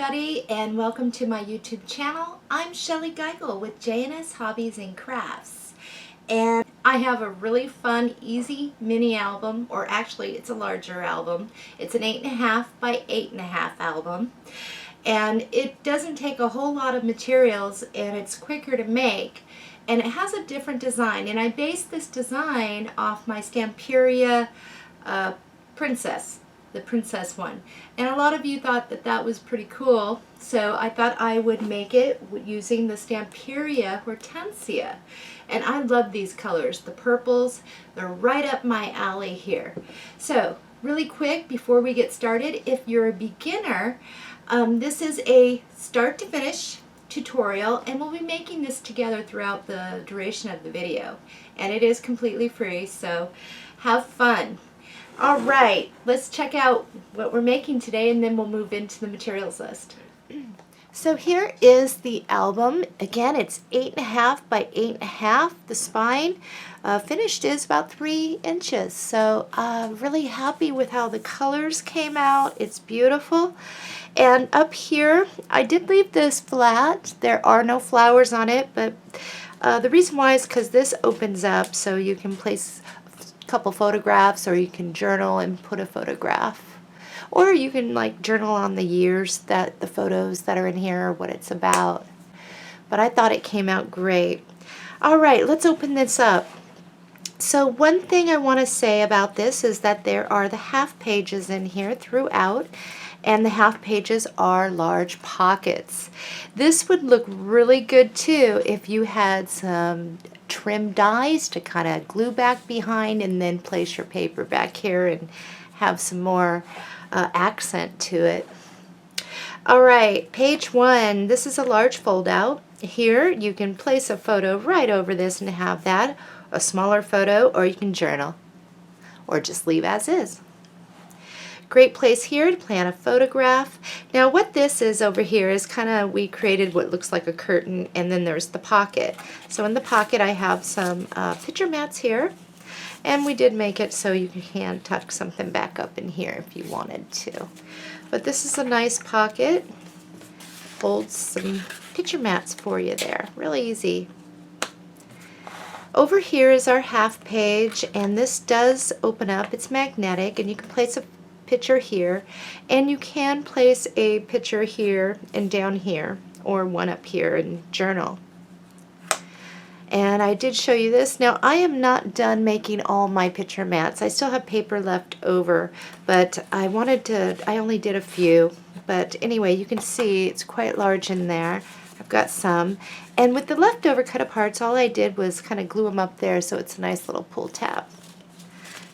everybody, and welcome to my YouTube channel. I'm Shellie Geigle with J&S Hobbies and Crafts, and I have a really fun, easy mini album, or actually it's a larger album. It's an 8.5 by 8.5 album, and it doesn't take a whole lot of materials, and it's quicker to make, and it has a different design, and I based this design off my Stamperia Princess. The princess one, and a lot of you thought that that was pretty cool, so I thought I would make it using the Stamperia Hortensia, and I love these colors. The purples, they're right up my alley here. So really quick before we get started, if you're a beginner, this is a start to finish tutorial, and we'll be making this together throughout the duration of the video, and it is completely free, so have fun. All right, let's check out what we're making today, and then we'll move into the materials list. So here is the album. Again, it's 8.5 by 8.5. The spine finished is about 3 inches. So really happy with how the colors came out. It's beautiful. And up here, I did leave this flat. There are no flowers on it, but the reason why is because this opens up so you can place couple photographs, or you can journal and put a photograph, or you can like journal on the years that the photos that are in here, what it's about. But I thought it came out great. All right, let's open this up. So one thing I want to say about this is that there are the half pages in here throughout, and the half pages are large pockets. This would look really good too if you had some trim dies to kind of glue back behind, and then place your paper back here and have some more accent to it. All right, page 1. This is a large fold out. Here you can place a photo right over this and have that, a smaller photo, or you can journal, or just leave as is. Great place here to plant a photograph. Now what this is over here is kind of, we created what looks like a curtain, and then there's the pocket. So in the pocket I have some picture mats here, and we did make it so you can tuck something back up in here if you wanted to. But this is a nice pocket. Holds some picture mats for you there. Really easy. Over here is our half page, and this does open up. It's magnetic, and you can place a picture here, and you can place a picture here and down here, or one up here and journal. And I did show you this. Now I am not done making all my picture mats. I still have paper left over, but I only did a few. But anyway, you can see it's quite large in there. I've got some, and with the leftover cut aparts, all I did was kind of glue them up there so it's a nice little pull tab.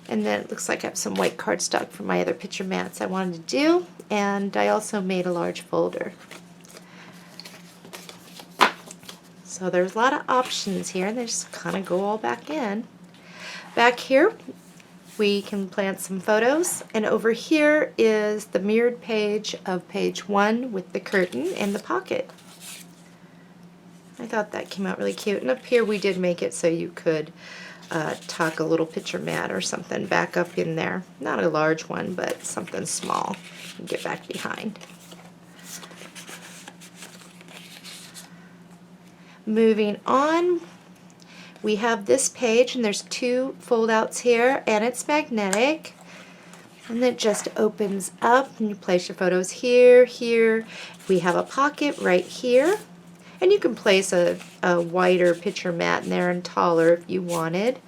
And then it looks like I have some white cardstock for my other picture mats I wanted to do, and I also made a large folder. So there's a lot of options here, and they just kind of go all back in. Back here we can plant some photos, and over here is the mirrored page of page 1 with the curtain and the pocket. I thought that came out really cute, and up here we did make it so you could tuck a little picture mat or something back up in there. Not a large one, but something small. And get back behind. Moving on, we have this page, and there's 2 fold outs here, and it's magnetic, and it just opens up, and you place your photos here, here. We have a pocket right here, and you can place a wider picture mat in there and taller if you wanted.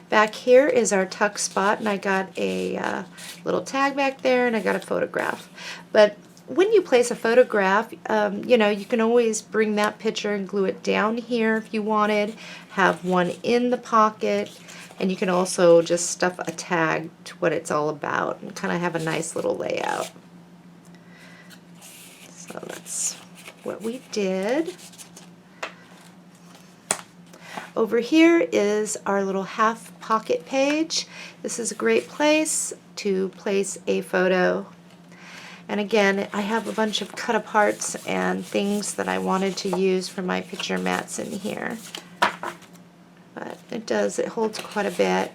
Back here is our tuck spot, and I got a little tag back there, and I got a photograph. But when you place a photograph, you know, you can always bring that picture and glue it down here if you wanted, have one in the pocket, and you can also just stuff a tag to what it's all about and kind of have a nice little layout. So that's what we did. Over here is our little half pocket page. This is a great place to place a photo. And again, I have a bunch of cut aparts and things that I wanted to use for my picture mats in here. But it holds quite a bit.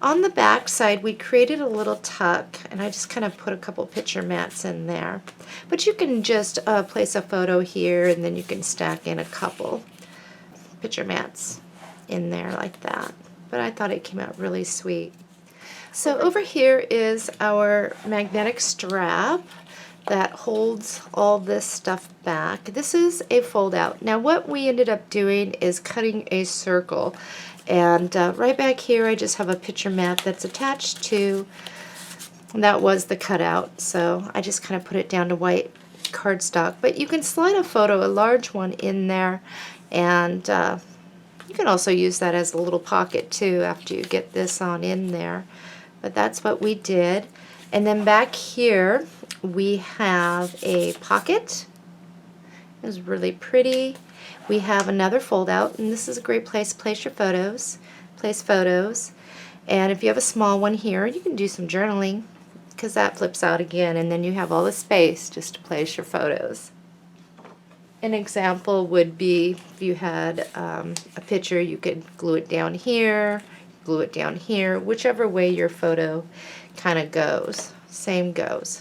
On the back side, we created a little tuck, and I just kind of put a couple picture mats in there. But you can just place a photo here, and then you can stack in a couple picture mats in there like that. But I thought it came out really sweet. So over here is our magnetic strap that holds all this stuff back. This is a fold out. Now what we ended up doing is cutting a circle, and right back here I just have a picture mat that's attached to, and that was the cutout, so I just kind of put it down to white cardstock. But you can slide a photo, a large one, in there, and you can also use that as a little pocket too after you get this on in there. But that's what we did. And then back here we have a pocket. It was really pretty. We have another fold out, and this is a great place to place your photos. Place photos. And if you have a small one here, you can do some journaling, because that flips out again, and then you have all the space just to place your photos. An example would be if you had a picture, you could glue it down here, glue it down here, whichever way your photo kind of goes. Same goes.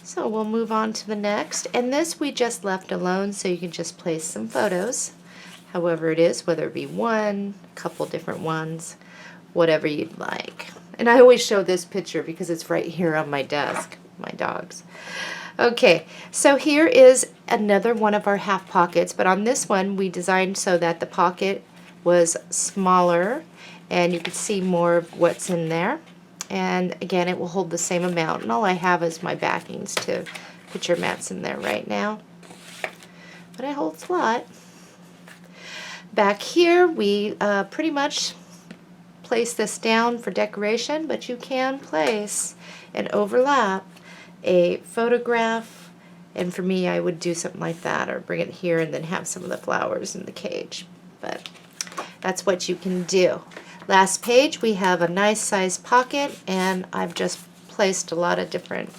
So we'll move on to the next, and this we just left alone so you can just place some photos, however it is, whether it be one, a couple different ones, whatever you'd like. And I always show this picture because it's right here on my desk, my dog's. Okay, so here is another one of our half pockets, but on this one we designed so that the pocket was smaller and you could see more of what's in there. And again, it will hold the same amount, and all I have is my backings to put your mats in there right now. But it holds a lot. Back here, we pretty much place this down for decoration, but you can place and overlap a photograph, and for me, I would do something like that, or bring it here and then have some of the flowers in the cage. But that's what you can do. Last page, we have a nice size pocket, and I've just placed a lot of different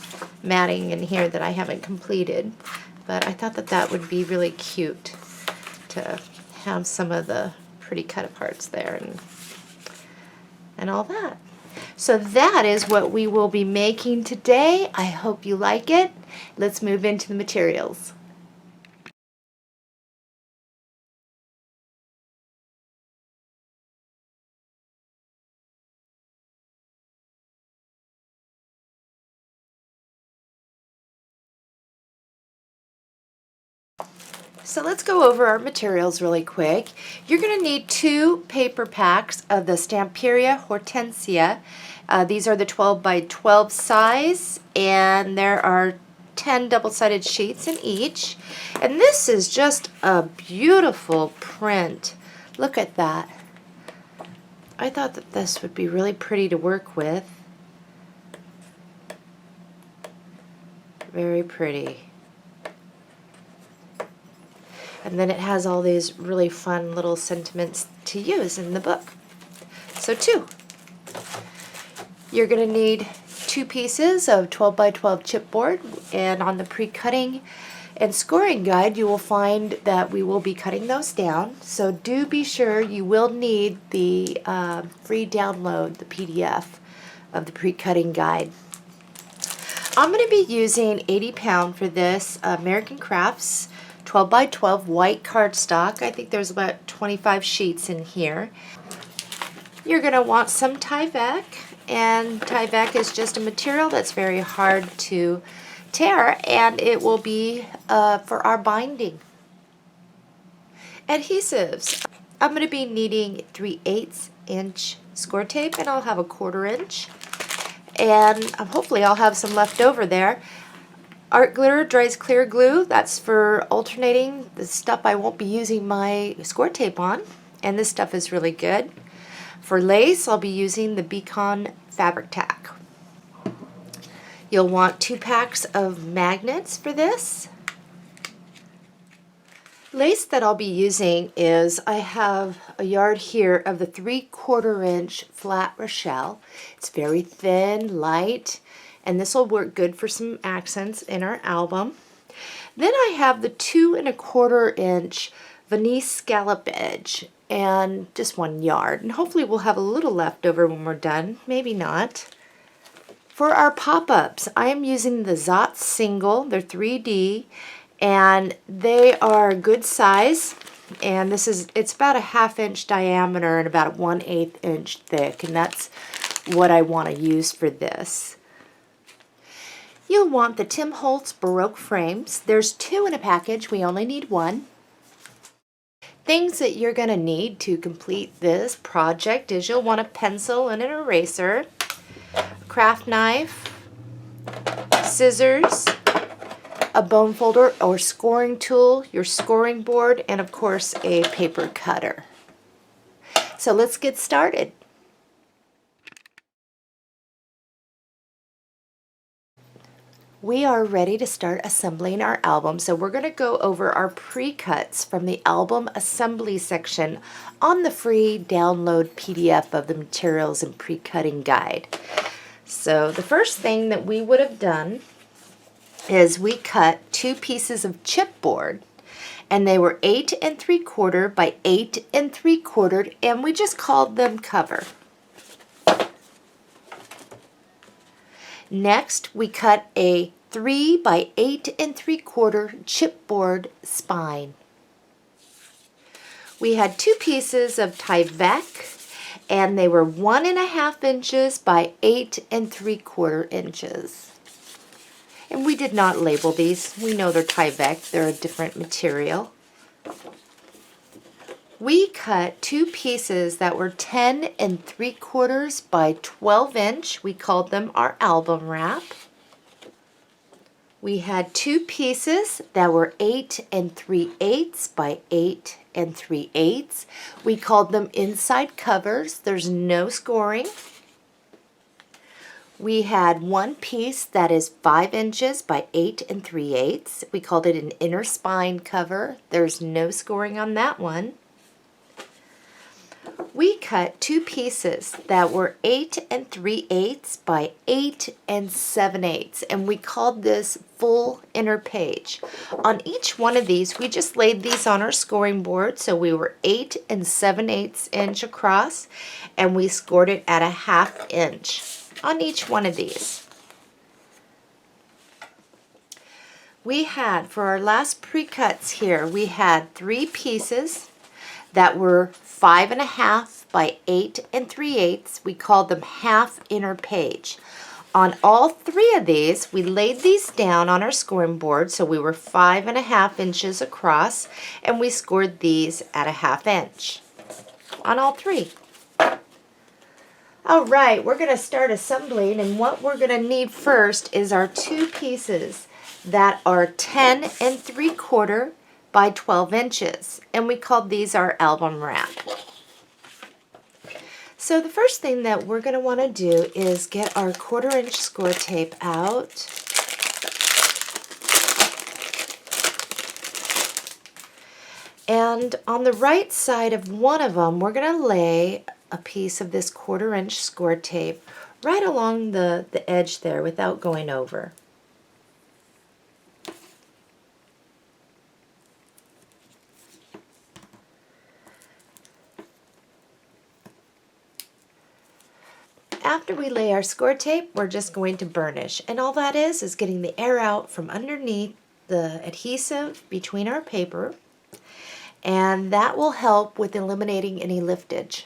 matting in here that I haven't completed, but I thought that that would be really cute to have some of the pretty cut aparts there and all that. So that is what we will be making today. I hope you like it. Let's move into the materials. So let's go over our materials really quick. You're going to need 2 paper packs of the Stamperia Hortensia. These are the 12 by 12 size, and there are 10 double-sided sheets in each. And this is just a beautiful print. Look at that. I thought that this would be really pretty to work with. Very pretty. And then it has all these really fun little sentiments to use in the book. So 2. You're going to need 2 pieces of 12 by 12 chipboard, and on the pre-cutting and scoring guide you will find that we will be cutting those down. So do be sure you will need the free download, the PDF of the pre-cutting guide. I'm going to be using 80 pound for this American Crafts 12 by 12 white cardstock. I think there's about 25 sheets in here. You're going to want some Tyvek, and Tyvek is just a material that's very hard to tear, and it will be for our binding. Adhesives. I'm going to be needing 3/8 inch score tape, and I'll have a 1/4 inch, and hopefully I'll have some left over there. Art glitter, dries clear glue, that's for alternating the stuff I won't be using my score tape on, and this stuff is really good. For lace, I'll be using the Beacon fabric tack. You'll want 2 packs of magnets for this. Lace that I'll be using is, I have a yard here of the 3/4 inch flat Rochelle. It's very thin, light, and this will work good for some accents in our album. Then I have the 2 1/4 inch Venice scallop edge, and just 1 yard, and hopefully we'll have a little left over when we're done, maybe not. For our pop-ups, I am using the Zott single. They're 3D, and they are good size, and it's about a 1/2 inch diameter and about a 1/8 inch thick, and that's what I want to use for this. You'll want the Tim Holtz Baroque frames. There's 2 in a package. We only need 1. Things that you're going to need to complete this project is you'll want a pencil and an eraser, a craft knife, scissors, a bone folder or scoring tool, your scoring board, and of course a paper cutter. So let's get started. We are ready to start assembling our album, so we're going to go over our pre-cuts from the album assembly section on the free download PDF of the materials and pre-cutting guide. So the first thing that we would have done is we cut 2 pieces of chipboard, and they were 8 3/4 by 8 3/4, and we just called them cover. Next, we cut a 3 by 8 3/4 chipboard spine. We had 2 pieces of Tyvek, and they were 1 1/2 inches by 8 3/4 inches. And we did not label these. We know they're Tyvek. They're a different material. We cut 2 pieces that were 10 3/4 by 12 inch. We called them our album wrap. We had 2 pieces that were 8 3/8 by 8 3/8. We called them inside covers. There's no scoring. We had 1 piece that is 5 inches by 8 3/8. We called it an inner spine cover. There's no scoring on that one. We cut 2 pieces that were 8 3/8 by 8 7/8, and we called this full inner page. On each one of these, we just laid these on our scoring board, so we were 8 7/8 inch across, and we scored it at a 1/2 inch on each one of these. We had, for our last pre-cuts here, we had 3 pieces that were 5 1/2 by 8 3/8. We called them half inner page. On all 3 of these, we laid these down on our scoring board, so we were 5 1/2 inches across, and we scored these at a 1/2 inch on all 3. All right, we're going to start assembling, and what we're going to need first is our 2 pieces that are 10 3/4 by 12 inches, and we called these our album wrap. So the first thing that we're going to want to do is get our 1/4 inch score tape out. And on the right side of one of them, we're going to lay a piece of this 1/4 inch score tape right along the edge there without going over. After we lay our score tape, we're just going to burnish, and all that is getting the air out from underneath the adhesive between our paper, and that will help with eliminating any liftage.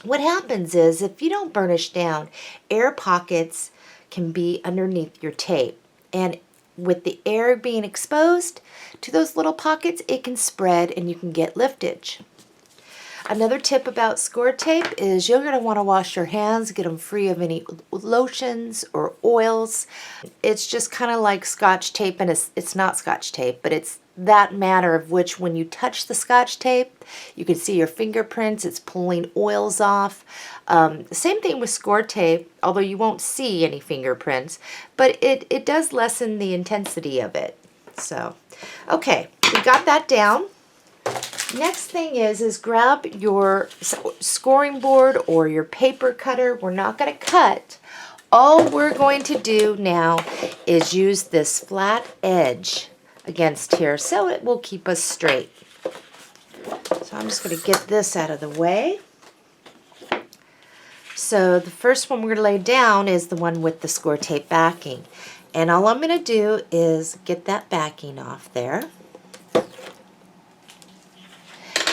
What happens is, if you don't burnish down, air pockets can be underneath your tape, and with the air being exposed to those little pockets, it can spread and you can get liftage. Another tip about score tape is you're going to want to wash your hands, get them free of any lotions or oils. It's just kind of like Scotch tape, and it's not Scotch tape, but it's that matter of which when you touch the Scotch tape, you can see your fingerprints, it's pulling oils off. Same thing with score tape, although you won't see any fingerprints, but it does lessen the intensity of it. So, okay, we got that down. Next thing is grab your scoring board or your paper cutter. We're not going to cut. All we're going to do now is use this flat edge against here so it will keep us straight. So I'm just going to get this out of the way. So the first one we're going to lay down is the one with the score tape backing. And all I'm going to do is get that backing off there.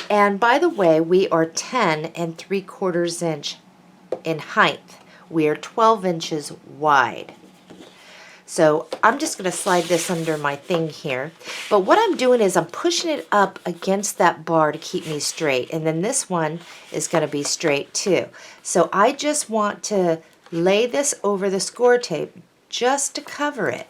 And by the way, we are 10 3/4 inch in height. We are 12 inches wide. So I'm just going to slide this under my thing here. But what I'm doing is I'm pushing it up against that bar to keep me straight. And then this one is going to be straight too. So I just want to lay this over the score tape just to cover it.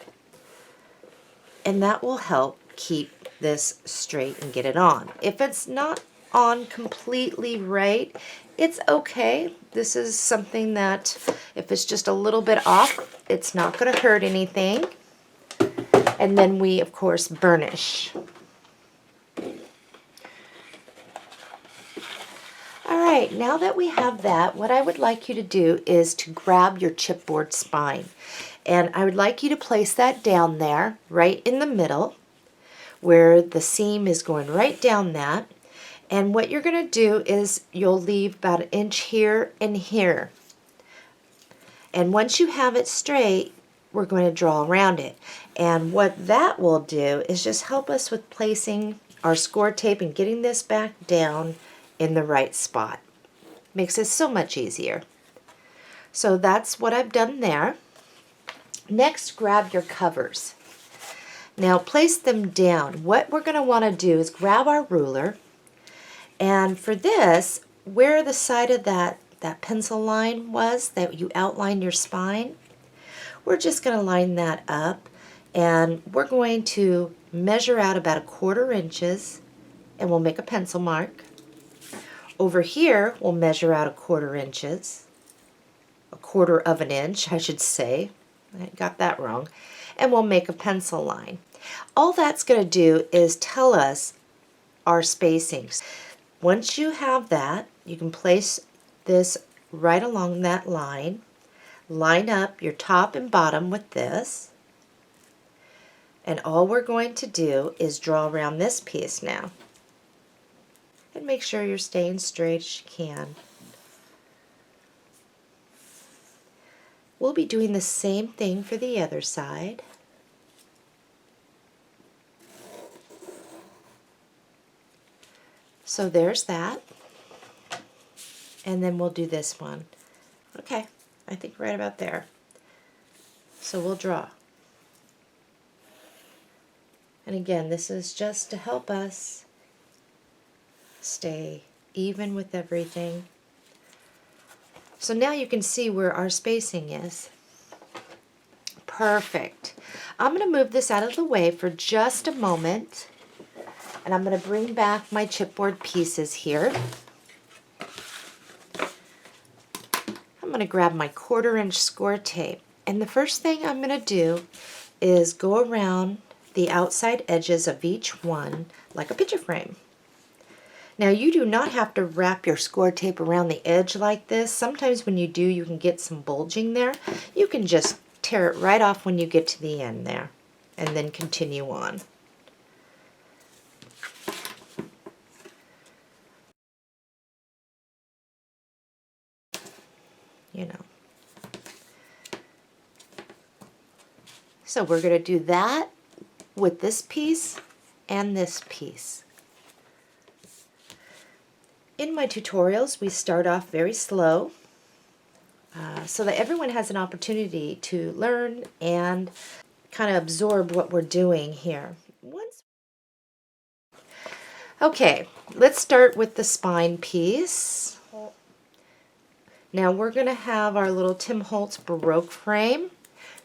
And that will help keep this straight and get it on. If it's not on completely right, it's okay. This is something that if it's just a little bit off, it's not going to hurt anything. And then we, of course, burnish. All right, now that we have that, what I would like you to do is to grab your chipboard spine. And I would like you to place that down there, right in the middle, where the seam is going right down that. And what you're going to do is you'll leave about 1 inch here and here. And once you have it straight, we're going to draw around it. And what that will do is just help us with placing our score tape and getting this back down in the right spot. Makes it so much easier. So that's what I've done there. Next, grab your covers. Now place them down. What we're going to want to do is grab our ruler. And for this, where the side of that pencil line was that you outlined your spine, we're just going to line that up, and we're going to measure out about 1/4 inches, and we'll make a pencil mark. Over here, we'll measure out 1/4 inches, 1/4 of an inch, I should say. I got that wrong. And we'll make a pencil line. All that's going to do is tell us our spacings. Once you have that, you can place this right along that line. Line up your top and bottom with this. And all we're going to do is draw around this piece now. And make sure you're staying straight as you can. We'll be doing the same thing for the other side. So there's that. And then we'll do this one. Okay, I think right about there. So we'll draw. And again, this is just to help us stay even with everything. So now you can see where our spacing is. Perfect. I'm going to move this out of the way for just a moment. And I'm going to bring back my chipboard pieces here. I'm going to grab my 1/4 inch score tape. And the first thing I'm going to do is go around the outside edges of each one like a picture frame. Now you do not have to wrap your score tape around the edge like this. Sometimes when you do, you can get some bulging there. You can just tear it right off when you get to the end there and then continue on. You know. So we're going to do that with this piece and this piece. In my tutorials, we start off very slow so that everyone has an opportunity to learn and kind of absorb what we're doing here. Okay, let's start with the spine piece. Now we're going to have our little Tim Holtz Baroque frame.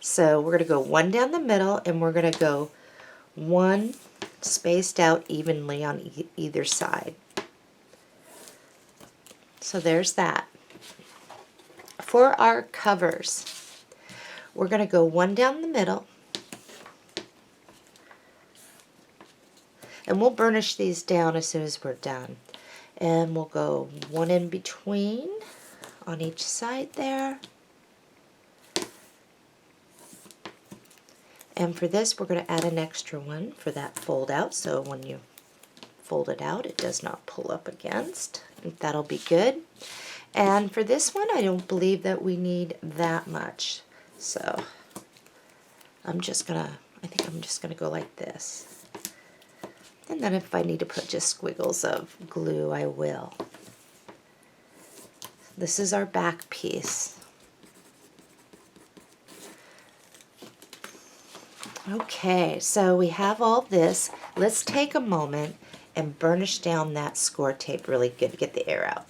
So we're going to go one down the middle, and we're going to go one spaced out evenly on either side. So there's that. For our covers, we're going to go one down the middle, And we'll burnish these down as soon as we're done. And we'll go one in between on each side there. And for this, we're going to add an extra one for that fold out, so when you fold it out, it does not pull up against. That'll be good. And for this one, I don't believe that we need that much. So I think I'm just gonna go like this. And then if I need to put just squiggles of glue, I will. This is our back piece. Okay, so we have all this. Let's take a moment and burnish down that score tape really good to get the air out.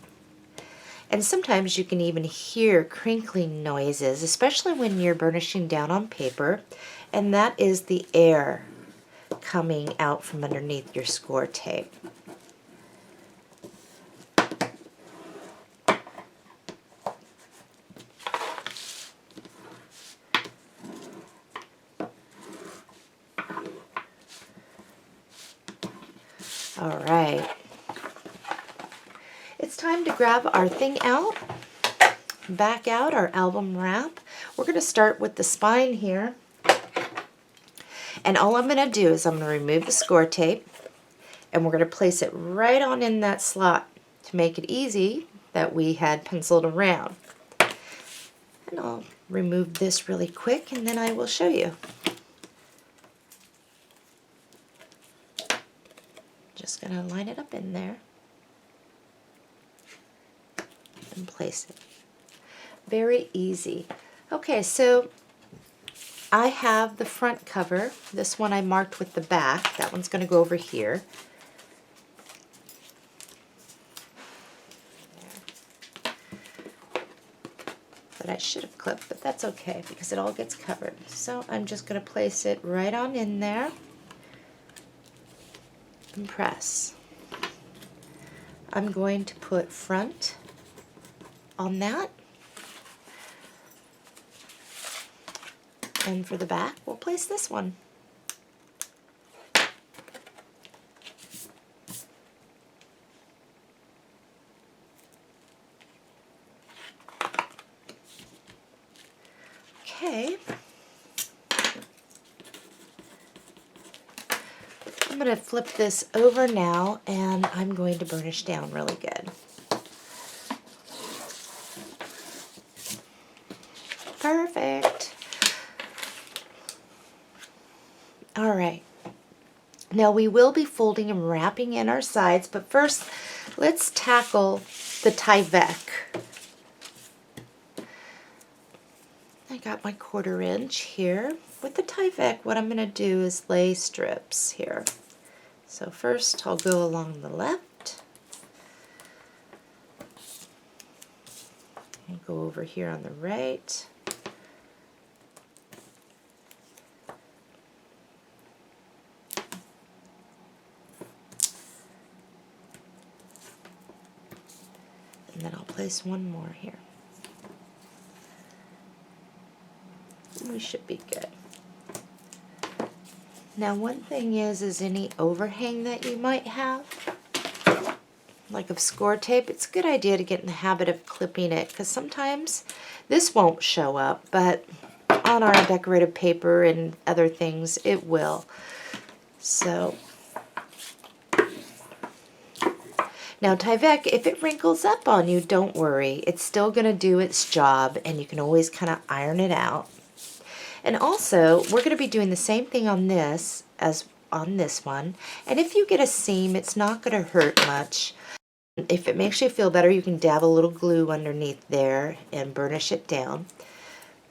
And sometimes you can even hear crinkling noises, especially when you're burnishing down on paper, and that is the air coming out from underneath your score tape. All right. It's time to grab our thing out, back out our album wrap. We're going to start with the spine here. And all I'm going to do is I'm going to remove the score tape and we're going to place it right on in that slot to make it easy that we had penciled around. And I'll remove this really quick and then I will show you. Just going to line it up in there and place it. Very easy. Okay, so I have the front cover. This one I marked with the back. That one's going to go over here. That I should have clipped, but that's okay because it all gets covered. So I'm just going to place it right on in there and press. I'm going to put front on that. And for the back, we'll place this one. Okay. I'm going to flip this over now and I'm going to burnish down really good. Perfect. All right. Now we will be folding and wrapping in our sides, but first let's tackle the Tyvek. I got my 1/4 inch here. With the Tyvek, what I'm going to do is lay strips here. So first I'll go along the left. And go over here on the right. And then I'll place one more here. We should be good. Now one thing is any overhang that you might have, like of score tape, it's a good idea to get in the habit of clipping it because sometimes this won't show up, but on our decorative paper and other things it will. So now Tyvek, if it wrinkles up on you, don't worry. It's still going to do its job and you can always kind of iron it out. And also, we're going to be doing the same thing on this as on this one. And if you get a seam, it's not going to hurt much. If it makes you feel better, you can dab a little glue underneath there and burnish it down.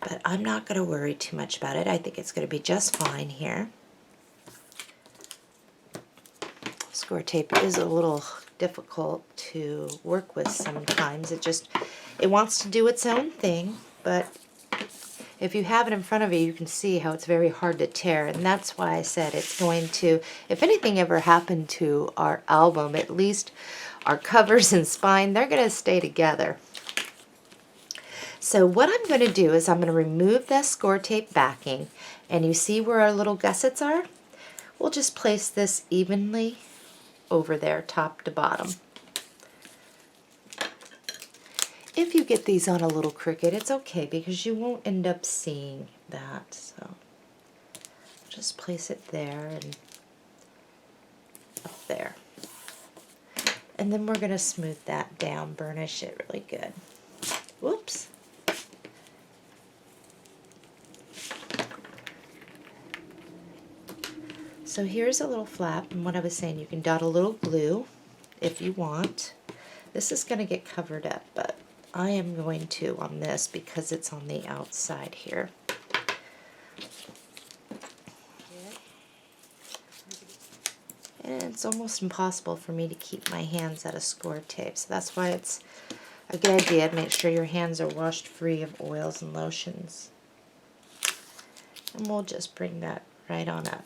But I'm not going to worry too much about it. I think it's going to be just fine here. Score tape is a little difficult to work with sometimes. It wants to do its own thing, but if you have it in front of you, you can see how it's very hard to tear, and that's why I said it's going to, if anything ever happened to our album, at least our covers and spine, they're going to stay together. So what I'm going to do is I'm going to remove that score tape backing, and you see where our little gussets are? we'll just place this evenly over there, top to bottom. If you get these on a little crooked, it's okay because you won't end up seeing that. So just place it there and up there. And then we're going to smooth that down, burnish it really good. Whoops. So here's a little flap, and what I was saying, you can dot a little glue if you want. This is going to get covered up, but I am going to on this because it's on the outside here. And it's almost impossible for me to keep my hands out of score tape, so that's why it's a good idea to make sure your hands are washed free of oils and lotions. And we'll just bring that right on up.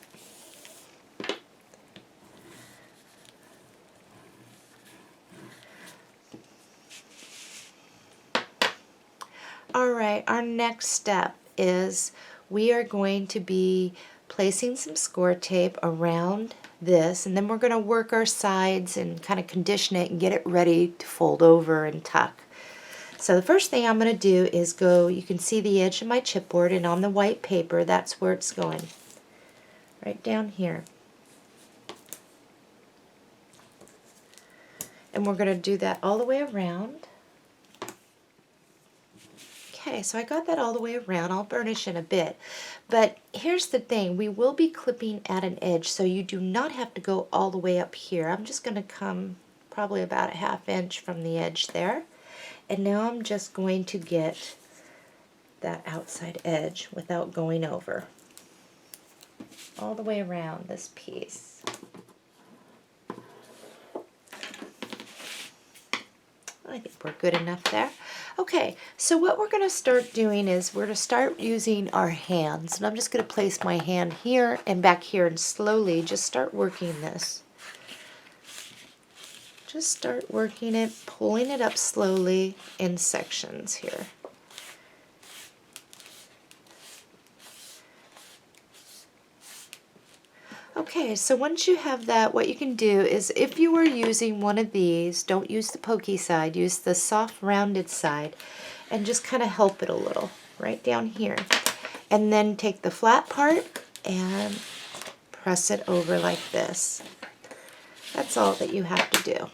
Alright, our next step is we are going to be placing some score tape around this, and then we're going to work our sides and kind of condition it and get it ready to fold over and tuck. So the first thing I'm going to do is go, you can see the edge of my chipboard, and on the white paper, that's where it's going. Right down here. And we're going to do that all the way around. Okay, so I got that all the way around. I'll burnish in a bit. But here's the thing. We will be clipping at an edge, so you do not have to go all the way up here. I'm just going to come probably about a ½ inch from the edge there. And now I'm just going to get that outside edge without going over. All the way around this piece. I think we're good enough there. Okay, so what we're going to start doing is we're going to start using our hands. And I'm just going to place my hand here and back here and slowly just start working this. Just start working it, pulling it up slowly in sections here. Okay, so once you have that, what you can do is if you are using one of these, don't use the pokey side, use the soft rounded side and just kind of help it a little right down here. And then take the flat part and press it over like this. That's all that you have to do.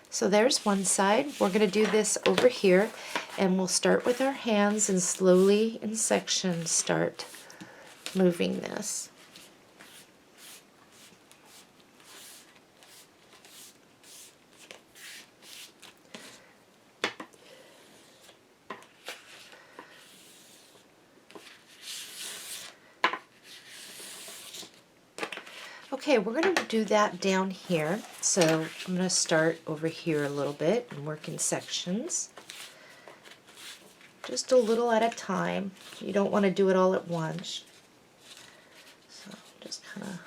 So there's one side. We're going to do this over here, and we'll start with our hands and slowly in sections start moving this. Okay, we're going to do that down here. So I'm going to start over here a little bit and work in sections. Just a little at a time. You don't want to do it all at once. So just kind of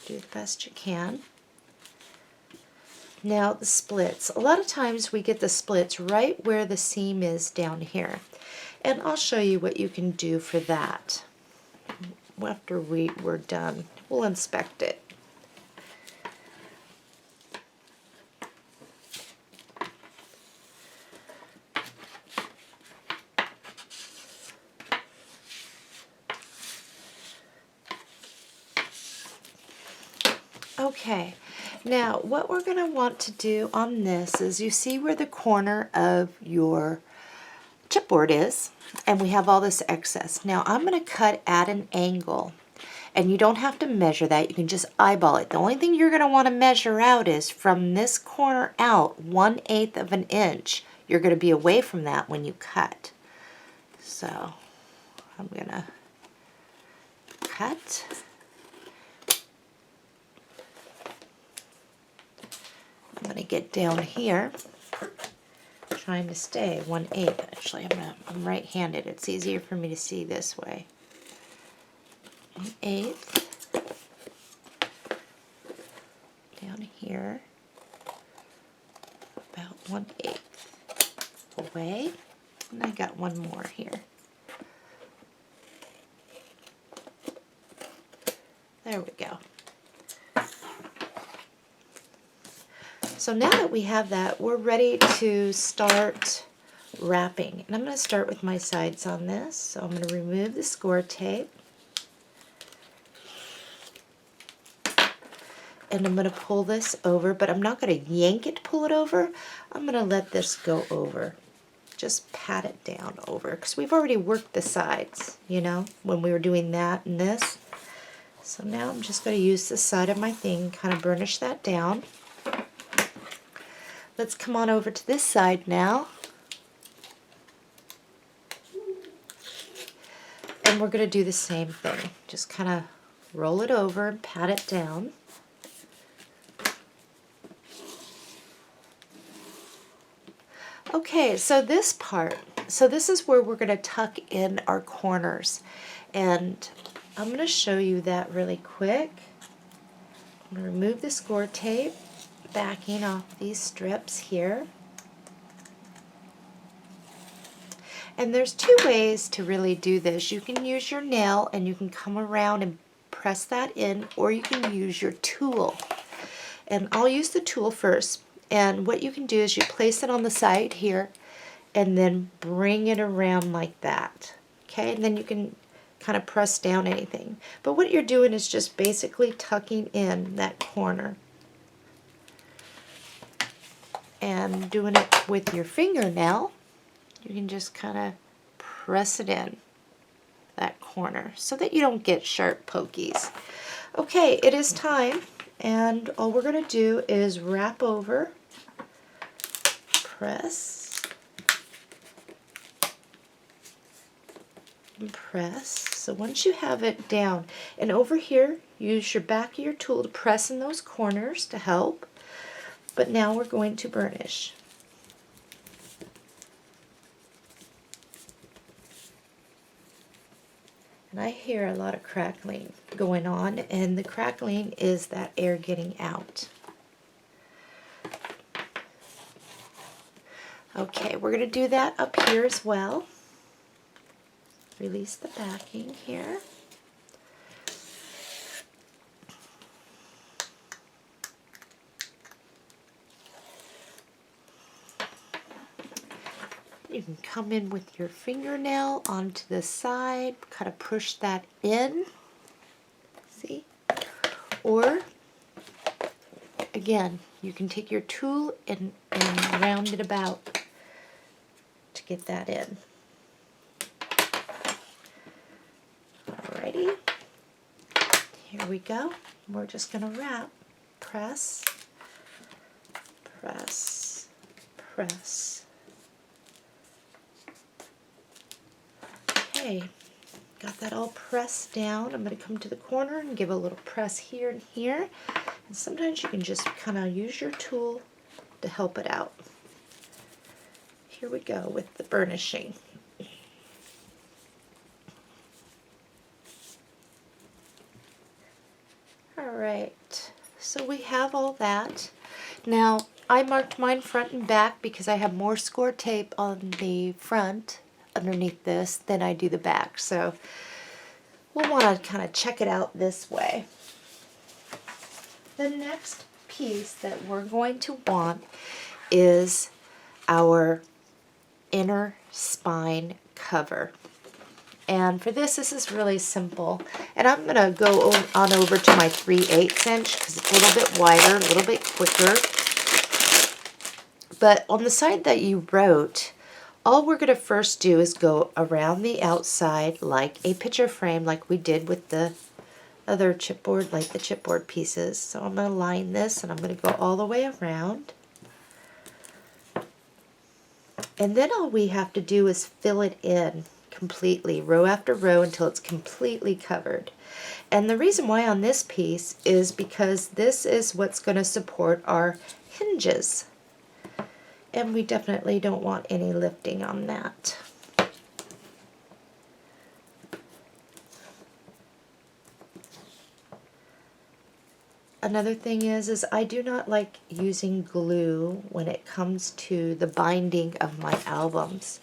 do the best you can. Now the splits. A lot of times we get the splits right where the seam is down here. And I'll show you what you can do for that. After we're done, we'll inspect it. Okay, now what we're going to want to do on this is you see where the corner of your chipboard is, and we have all this excess. Now I'm going to cut at an angle, and you don't have to measure that. You can just eyeball it. The only thing you're going to want to measure out is from this corner out 1/8 of an inch. You're going to be away from that when you cut. So I'm going to cut. I'm going to get down here, trying to stay 1/8. Actually, I'm right-handed. It's easier for me to see this way. 1/8 down here, about 1/8 away, and I got one more here. There we go. So now that we have that, we're ready to start wrapping. And I'm going to start with my sides on this. So I'm going to remove the score tape. And I'm going to pull this over, but I'm not going to yank it to pull it over. I'm going to let this go over. Just pat it down over, because we've already worked the sides, you know, when we were doing that and this. So now I'm just going to use the side of my thing, kind of burnish that down. Let's come on over to this side now. And we're going to do the same thing. Just kind of roll it over and pat it down. Okay, so this part, this is where we're going to tuck in our corners. And I'm going to show you that really quick. I'm going to remove the score tape, backing off these strips here. And there's two ways to really do this. You can use your nail and you can come around and press that in, or you can use your tool. And I'll use the tool first. And what you can do is you place it on the side here and then bring it around like that. Okay, and then you can kind of press down anything. But what you're doing is just basically tucking in that corner. And doing it with your fingernail, you can just kind of press it in that corner so that you don't get sharp pokies. Okay, it is time, and all we're going to do is wrap over, press, and press. So once you have it down, and over here, use your back of your tool to press in those corners to help. But now we're going to burnish. And I hear a lot of crackling going on, and the crackling is that air getting out. Okay, we're going to do that up here as well. Release the backing here. You can come in with your fingernail onto the side, kind of push that in, see? Or, again, you can take your tool and round it about to get that in. Alrighty, here we go. We're just going to wrap, press, press, press. Okay, got that all pressed down. I'm going to come to the corner and give a little press here and here. And sometimes you can just kind of use your tool to help it out. Here we go with the burnishing. Alright, so we have all that. Now, I marked mine front and back because I have more score tape on the front underneath this than I do the back. So we'll want to kind of check it out this way. The next piece that we're going to want is our inner spine cover. And for this is really simple. And I'm going to go on over to my 3/8 inch because it's a little bit wider, a little bit quicker. But on the side that you wrote, all we're going to first do is go around the outside like a picture frame, like we did with the other chipboard, like the chipboard pieces. So I'm going to line this and I'm going to go all the way around. And then all we have to do is fill it in completely, row after row, until it's completely covered. And the reason why on this piece is because this is what's going to support our hinges. And we definitely don't want any lifting on that. Another thing is I do not like using glue when it comes to the binding of my albums.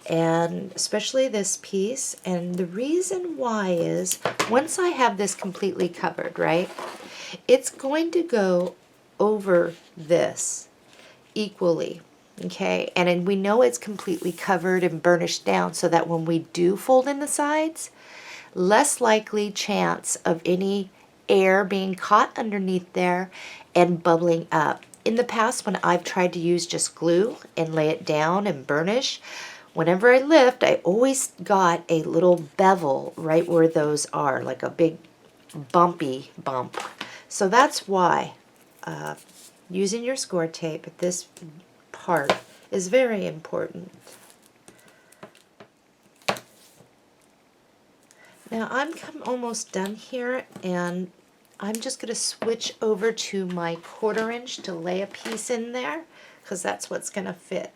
and especially this piece. And the reason why is once I have this completely covered, right, it's going to go over this equally, okay? And then we know it's completely covered and burnished down so that when we do fold in the sides, less likely chance of any air being caught underneath there and bubbling up. In the past, when I've tried to use just glue and lay it down and burnish, whenever I lift, I always got a little bevel right where those are, like a big bumpy bump. So that's why using your score tape at this part is very important. Now I'm almost done here, and I'm just going to switch over to my 1/4 inch to lay a piece in there because that's what's going to fit.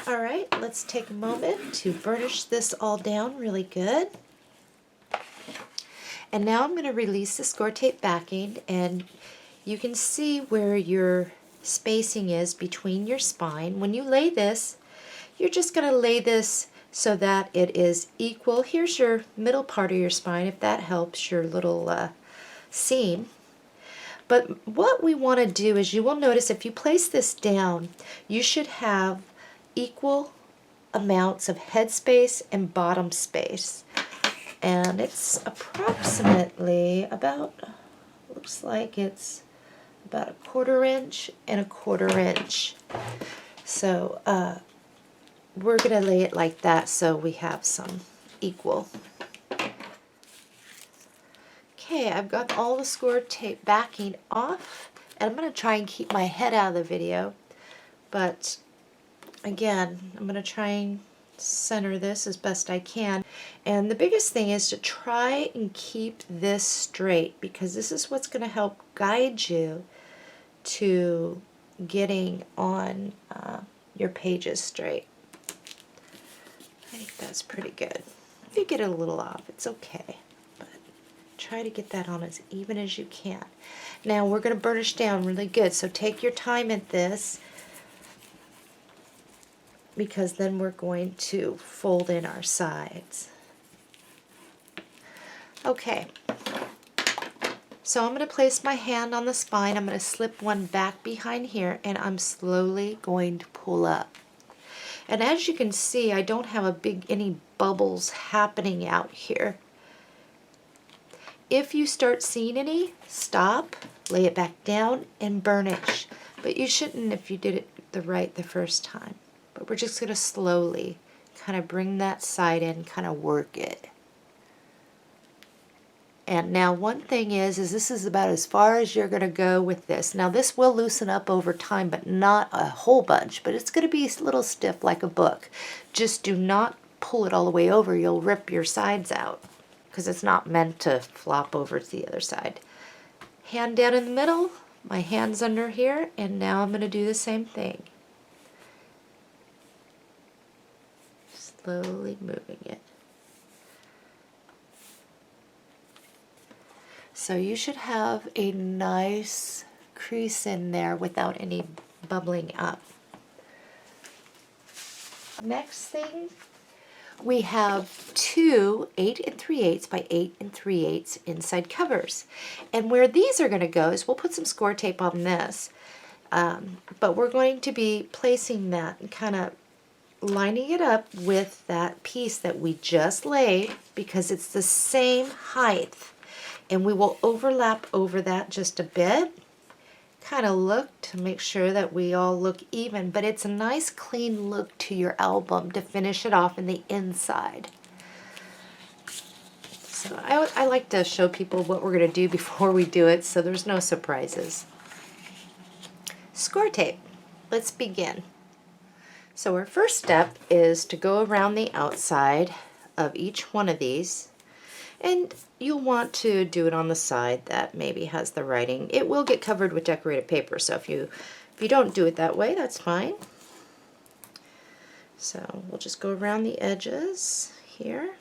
Alright, let's take a moment to burnish this all down really good. And now I'm going to release the score tape backing, and you can see where your spacing is between your spine. When you lay this, you're just going to lay this so that it is equal. Here's your middle part of your spine, if that helps, your little seam. But what we want to do is, you will notice if you place this down, you should have equal amounts of head space and bottom space. And it's approximately about, looks like it's about 1/4 inch and 1/4 inch. So we're going to lay it like that so we have some equal. Okay, I've got all the score tape backing off, and I'm going to try and keep my head out of the video, but again, I'm going to try and center this as best I can. And the biggest thing is to try and keep this straight, because this is what's going to help guide you to getting on your pages straight. I think that's pretty good. If you get it a little off, it's okay, but try to get that on as even as you can. Now we're going to burnish down really good, so take your time at this, because then we're going to fold in our sides. Okay, so I'm going to place my hand on the spine. I'm going to slip one back behind here, and I'm slowly going to pull up. And as you can see, I don't have any bubbles happening out here. If you start seeing any, stop, lay it back down, and burnish. But you shouldn't if you did it the first time. But we're just going to slowly kind of bring that side in, kind of work it. And now one thing is this is about as far as you're going to go with this. Now this will loosen up over time, but not a whole bunch. But it's going to be a little stiff like a book. Just do not pull it all the way over. You'll rip your sides out, because it's not meant to flop over to the other side. Hand down in the middle, my hand's under here, and now I'm going to do the same thing. Slowly moving it. So you should have a nice crease in there without any bubbling up. Next thing, we have two 8 3/8 by 8 3/8 inside covers. And where these are going to go is we'll put some score tape on this, but we're going to be placing that and kind of lining it up with that piece that we just laid, because it's the same height. And we will overlap over that just a bit, kind of look to make sure that we all look even, but it's a nice clean look to your album to finish it off in the inside. So I like to show people what we're going to do before we do it, so there's no surprises. Score tape. Let's begin. So our first step is to go around the outside of each one of these, and you'll want to do it on the side that maybe has the writing. It will get covered with decorated paper, so if you don't do it that way, that's fine. So we'll just go around the edges here.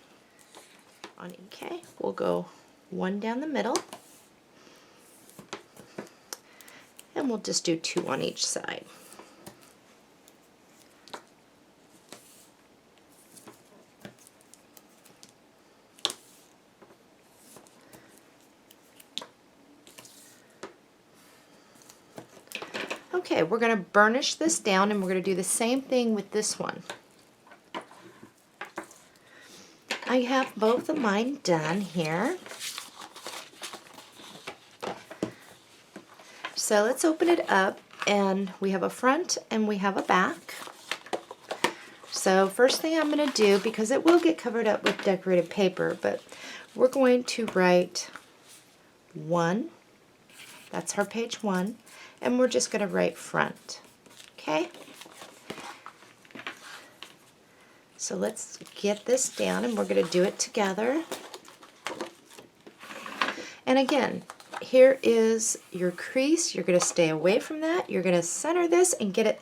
Okay, we'll go one down the middle, And we'll just do 2 on each side. Okay, we're going to burnish this down, and we're going to do the same thing with this one. I have both of mine done here. So let's open it up, and we have a front and we have a back. So first thing I'm going to do, because it will get covered up with decorated paper, but we're going to write 1. That's our page 1. And we're just going to write front. Okay? So let's get this down, and we're going to do it together. And again, here is your crease. You're going to stay away from that. You're going to center this and get it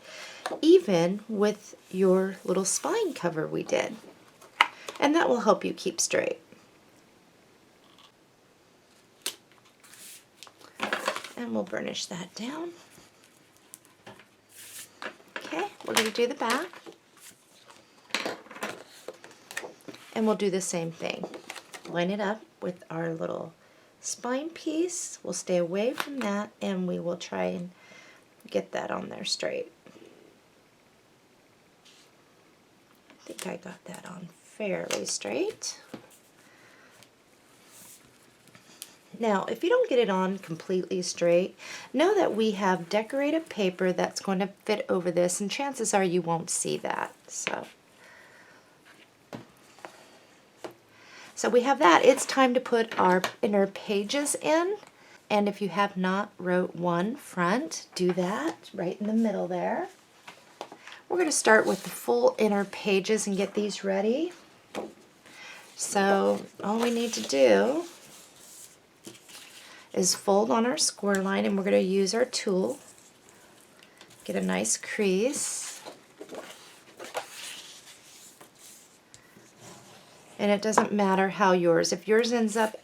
even with your little spine cover we did. And that will help you keep straight. And we'll burnish that down. Okay, we're going to do the back. And we'll do the same thing. Line it up with our little spine piece. We'll stay away from that, and we will try and get that on there straight. I think I got that on fairly straight. Now, if you don't get it on completely straight, know that we have decorated paper that's going to fit over this, and chances are you won't see that. So we have that. It's time to put our inner pages in. And if you have not wrote 1 front, do that right in the middle there. We're going to start with the full inner pages and get these ready. So all we need to do is fold on our score line, and we're going to use our tool. Get a nice crease. And it doesn't matter how yours, if yours ends up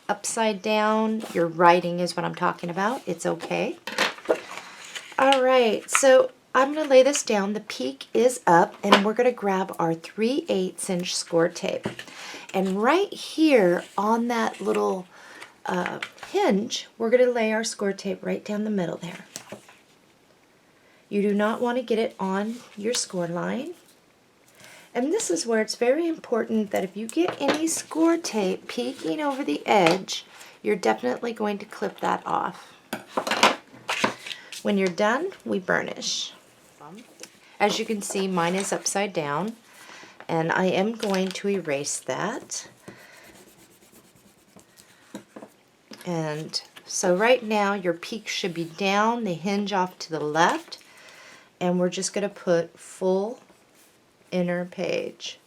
upside down, your writing is what I'm talking about, it's okay. Alright, so I'm going to lay this down. The peak is up, and we're going to grab our 3/8 inch score tape. And right here on that little hinge, we're going to lay our score tape right down the middle there. You do not want to get it on your score line. And this is where it's very important that if you get any score tape peeking over the edge, you're definitely going to clip that off. When you're done, we burnish. As you can see, mine is upside down, and I am going to erase that. And so right now your peak should be down, the hinge off to the left, and we're just going to put full inner page.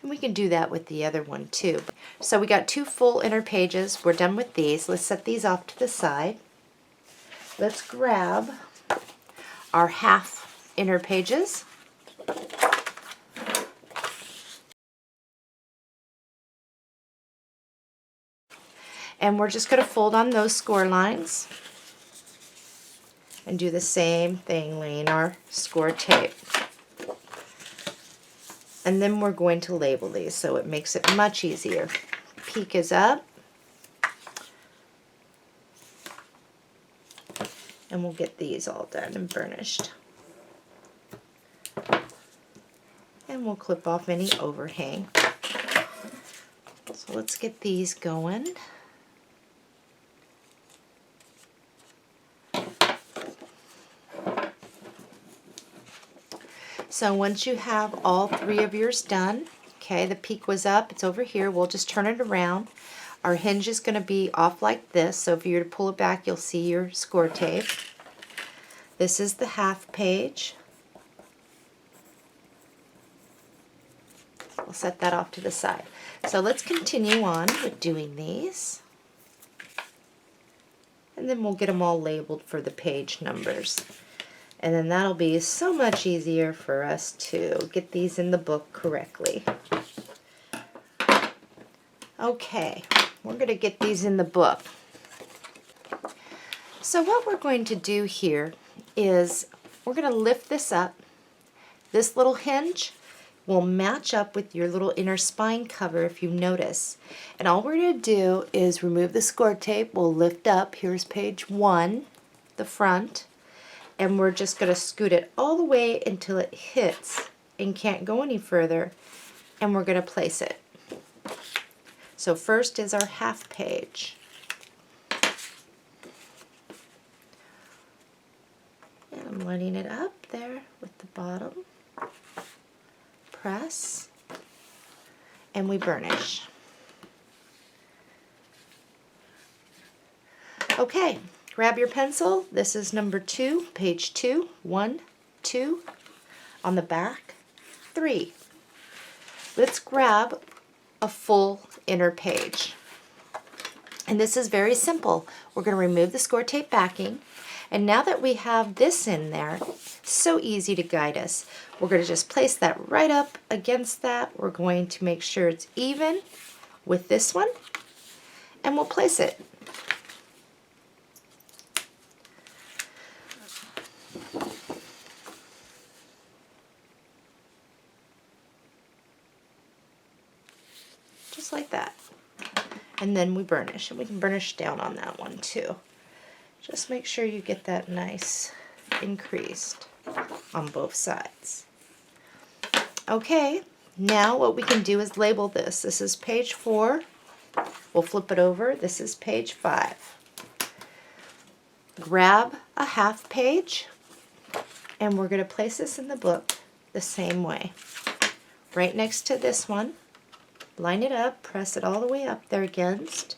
And we can do that with the other one too. So we got 2 full inner pages. We're done with these. Let's set these off to the side. Let's grab our half inner pages. And we're just going to fold on those score lines and do the same thing, laying our score tape. And then we're going to label these so it makes it much easier. Peak is up. And we'll get these all done and burnished. And we'll clip off any overhang. So let's get these going. So once you have all 3 of yours done, okay, the peak was up, it's over here, we'll just turn it around. Our hinge is going to be off like this, so if you were to pull it back, you'll see your score tape. This is the half page. We'll set that off to the side. So let's continue on with doing these. And then we'll get them all labeled for the page numbers. And then that'll be so much easier for us to get these in the book correctly. Okay, we're going to get these in the book. So what we're going to do here is we're going to lift this up. This little hinge will match up with your little inner spine cover if you notice. And all we're going to do is remove the score tape. We'll lift up. Here's page 1, the front. And we're just going to scoot it all the way until it hits and can't go any further. And we're going to place it. So first is our half page. And I'm lining it up there with the bottom. Press. And we burnish. Okay, grab your pencil. This is number 2, page 2. 1, 2. On the back, 3. Let's grab a full inner page. And this is very simple. We're going to remove the score tape backing. And now that we have this in there, so easy to guide us. We're going to just place that right up against that. We're going to make sure it's even with this one. And we'll place it. Just like that. And then we burnish, and we can burnish down on that one too. Just make sure you get that nice increased on both sides. Okay, now what we can do is label this. This is page 4. We'll flip it over. This is page 5. Grab a half page, and we're going to place this in the book the same way. Right next to this one. Line it up, press it all the way up there against.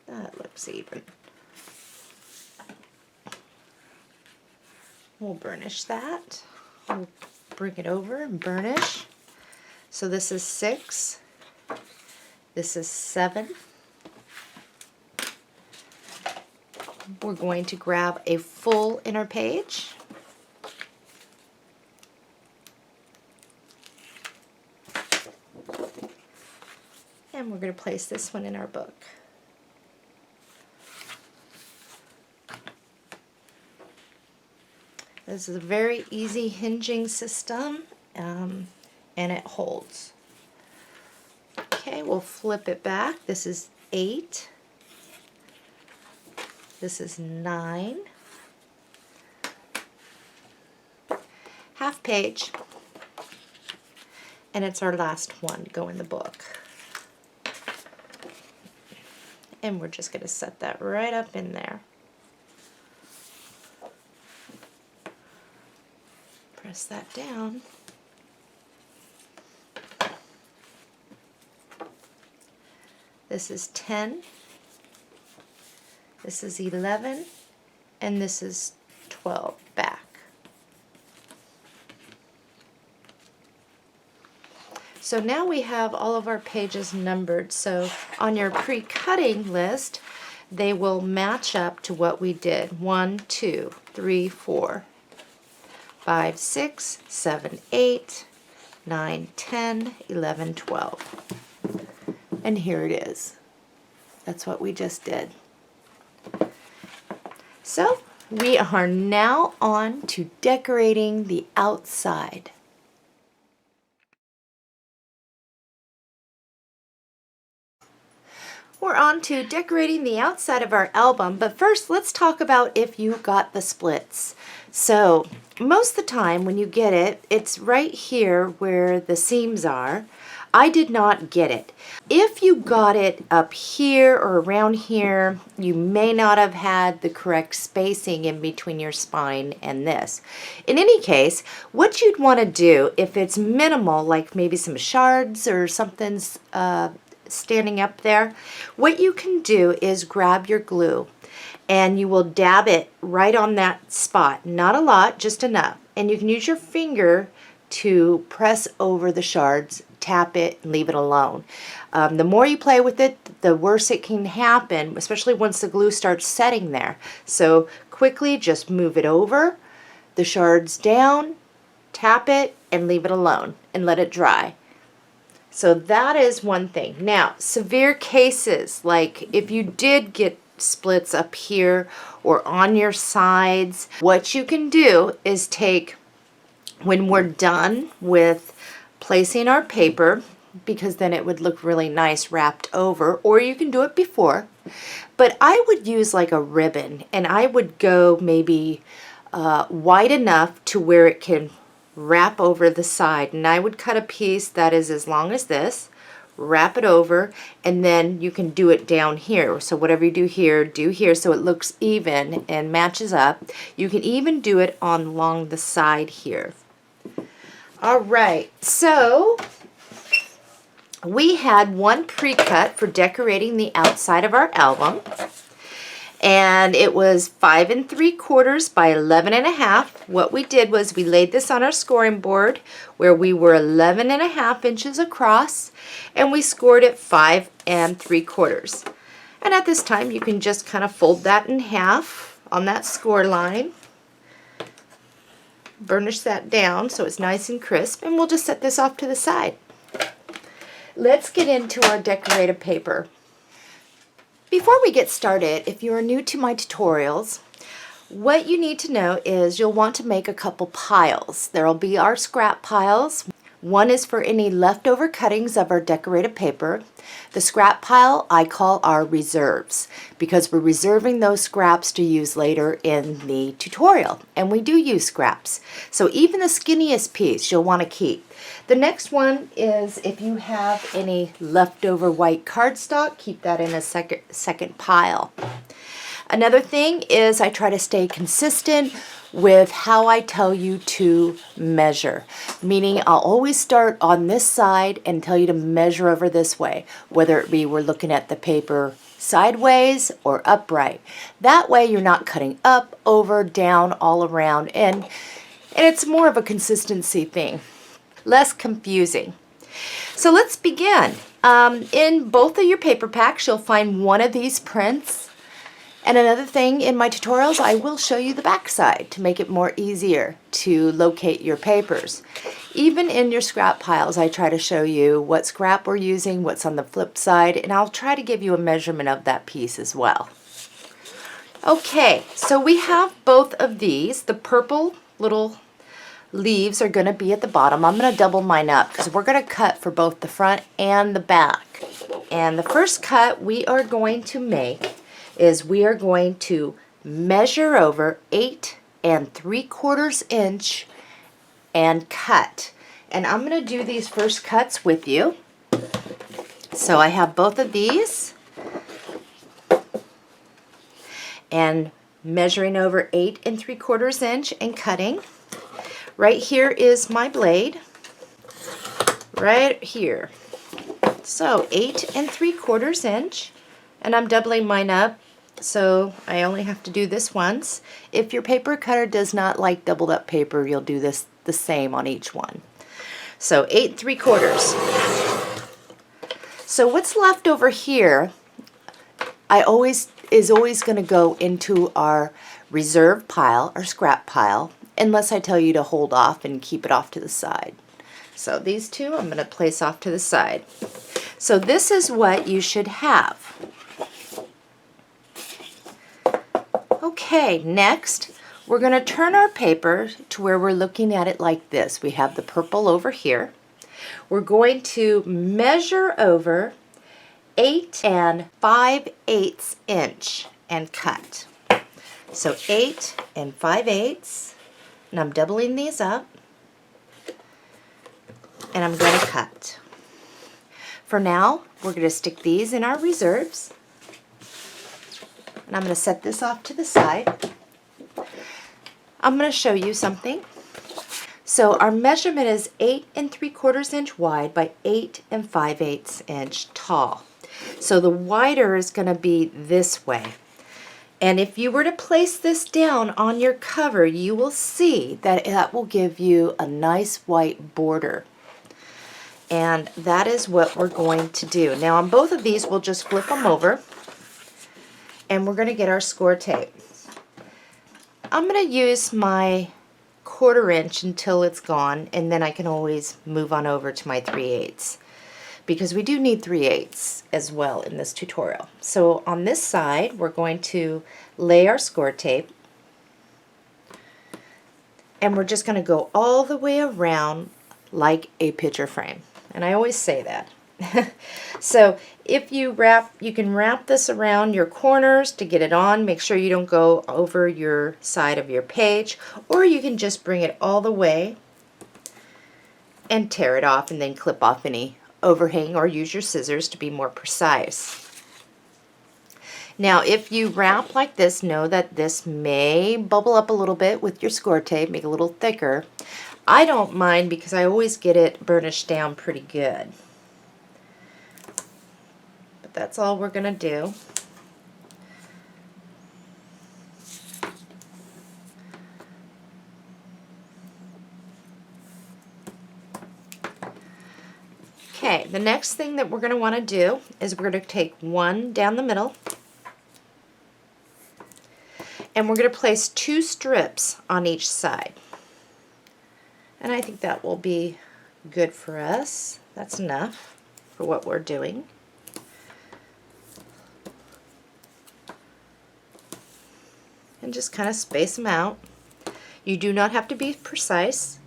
That looks even. We'll burnish that. We'll bring it over and burnish. So this is 6. This is 7. We're going to grab a full inner page. And we're going to place this one in our book. This is a very easy hinging system, and it holds. Okay, we'll flip it back. This is 8. This is 9. Half page. And it's our last one. Go in the book. And we're just going to set that right up in there. Press that down. This is 10. This is 11. And this is 12 back. So now we have all of our pages numbered. So on your pre-cutting list, they will match up to what we did. 1, 2, 3, 4, 5, 6, 7, 8, 9, 10, 11, 12. And here it is. That's what we just did. So we are now on to decorating the outside. We're on to decorating the outside of our album, but first let's talk about if you got the splits. So most of the time when you get it, it's right here where the seams are. I did not get it. If you got it up here or around here, you may not have had the correct spacing in between your spine and this. In any case, what you'd want to do if it's minimal, like maybe some shards or something's standing up there, what you can do is grab your glue and you will dab it right on that spot. Not a lot, just enough. And you can use your finger to press over the shards, tap it, and leave it alone. The more you play with it, the worse it can happen, especially once the glue starts setting there. So quickly just move it over, the shards down, tap it, and leave it alone and let it dry. So that is one thing. Now, severe cases, like if you did get splits up here or on your sides, what you can do is take, when we're done with placing our paper, because then it would look really nice wrapped over, or you can do it before, but I would use like a ribbon, and I would go maybe wide enough to where it can wrap over the side, and I would cut a piece that is as long as this, wrap it over, and then you can do it down here. So whatever you do here so it looks even and matches up. You can even do it on along the side here. All right, so we had one pre-cut for decorating the outside of our album, and it was 5 3/4 by 11 1/2. What we did was we laid this on our scoring board where we were 11 1/2 inches across, and we scored it 5 3/4. And at this time you can just kind of fold that in half on that score line, burnish that down so it's nice and crisp, and we'll just set this off to the side. Let's get into our decorative paper. Before we get started, if you are new to my tutorials, what you need to know is you'll want to make a couple piles. There will be our scrap piles. One is for any leftover cuttings of our decorative paper. The scrap pile I call our reserves, because we're reserving those scraps to use later in the tutorial, and we do use scraps. So even the skinniest piece you'll want to keep. The next one is if you have any leftover white cardstock, keep that in a second pile. Another thing is I try to stay consistent with how I tell you to measure, meaning I'll always start on this side and tell you to measure over this way, whether it be we're looking at the paper sideways or upright. That way you're not cutting up, over, down, all around, and it's more of a consistency thing, less confusing. So let's begin. In both of your paper packs you'll find one of these prints. And another thing, in my tutorials I will show you the back side to make it more easier to locate your papers. Even in your scrap piles I try to show you what scrap we're using, what's on the flip side, and I'll try to give you a measurement of that piece as well. Okay, so we have both of these. The purple little leaves are going to be at the bottom. I'm going to double mine up because we're going to cut for both the front and the back. And the first cut we are going to make is we are going to measure over 8 3/4 inch and cut. And I'm going to do these first cuts with you. So I have both of these and measuring over 8 3/4 inch and cutting. Right here is my blade, right here. So 8 3/4 inch, and I'm doubling mine up, so I only have to do this once. If your paper cutter does not like doubled up paper, you'll do this the same on each one. So 8 3/4. So what's left over here is always going to go into our reserve pile, our scrap pile, unless I tell you to hold off and keep it off to the side. So these two I'm going to place off to the side. So this is what you should have. Okay, next we're going to turn our paper to where we're looking at it like this. We have the purple over here. We're going to measure over 8 5/8 inch and cut. So 8 5/8, and I'm doubling these up, and I'm going to cut. For now, we're going to stick these in our reserves, and I'm going to set this off to the side. I'm going to show you something. So our measurement is 8 3/4 inch wide by 8 5/8 inch tall. So the wider is going to be this way. And if you were to place this down on your cover, you will see that that will give you a nice white border. And that is what we're going to do. Now on both of these, we'll just flip them over, and we're going to get our score tape. I'm going to use my 1/4 inch until it's gone, and then I can always move on over to my 3/8. because we do need 3/8 as well in this tutorial. So on this side, we're going to lay our score tape, and we're just going to go all the way around like a picture frame. And I always say that. So if you can wrap this around your corners to get it on. Make sure you don't go over your side of your page, or you can just bring it all the way and tear it off and then clip off any overhang, or use your scissors to be more precise. Now if you wrap like this, know that this may bubble up a little bit with your score tape, make it a little thicker. I don't mind because I always get it burnished down pretty good. But that's all we're going to do. Okay, the next thing that we're going to want to do is we're going to take one down the middle, and we're going to place 2 strips on each side. And I think that will be good for us. That's enough for what we're doing. And just kind of space them out. You do not have to be precise.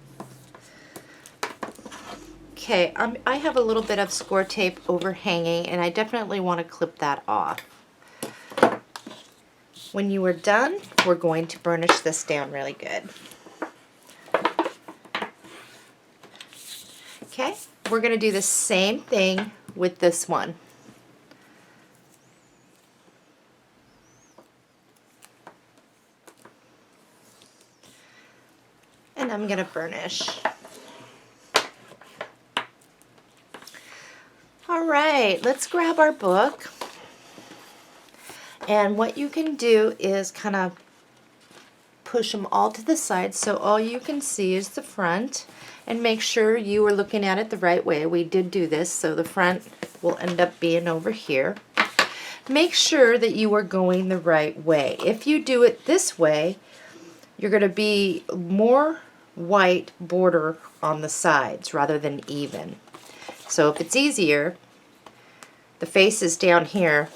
Okay, I have a little bit of score tape overhanging, and I definitely want to clip that off. When you are done, we're going to burnish this down really good. Okay, we're going to do the same thing with this one. And I'm going to burnish. All right, let's grab our book. And what you can do is kind of push them all to the side so all you can see is the front, and make sure you are looking at it the right way. We did do this, so the front will end up being over here. Make sure that you are going the right way. If you do it this way, you're going to be more white border on the sides rather than even. So if it's easier, the face is down here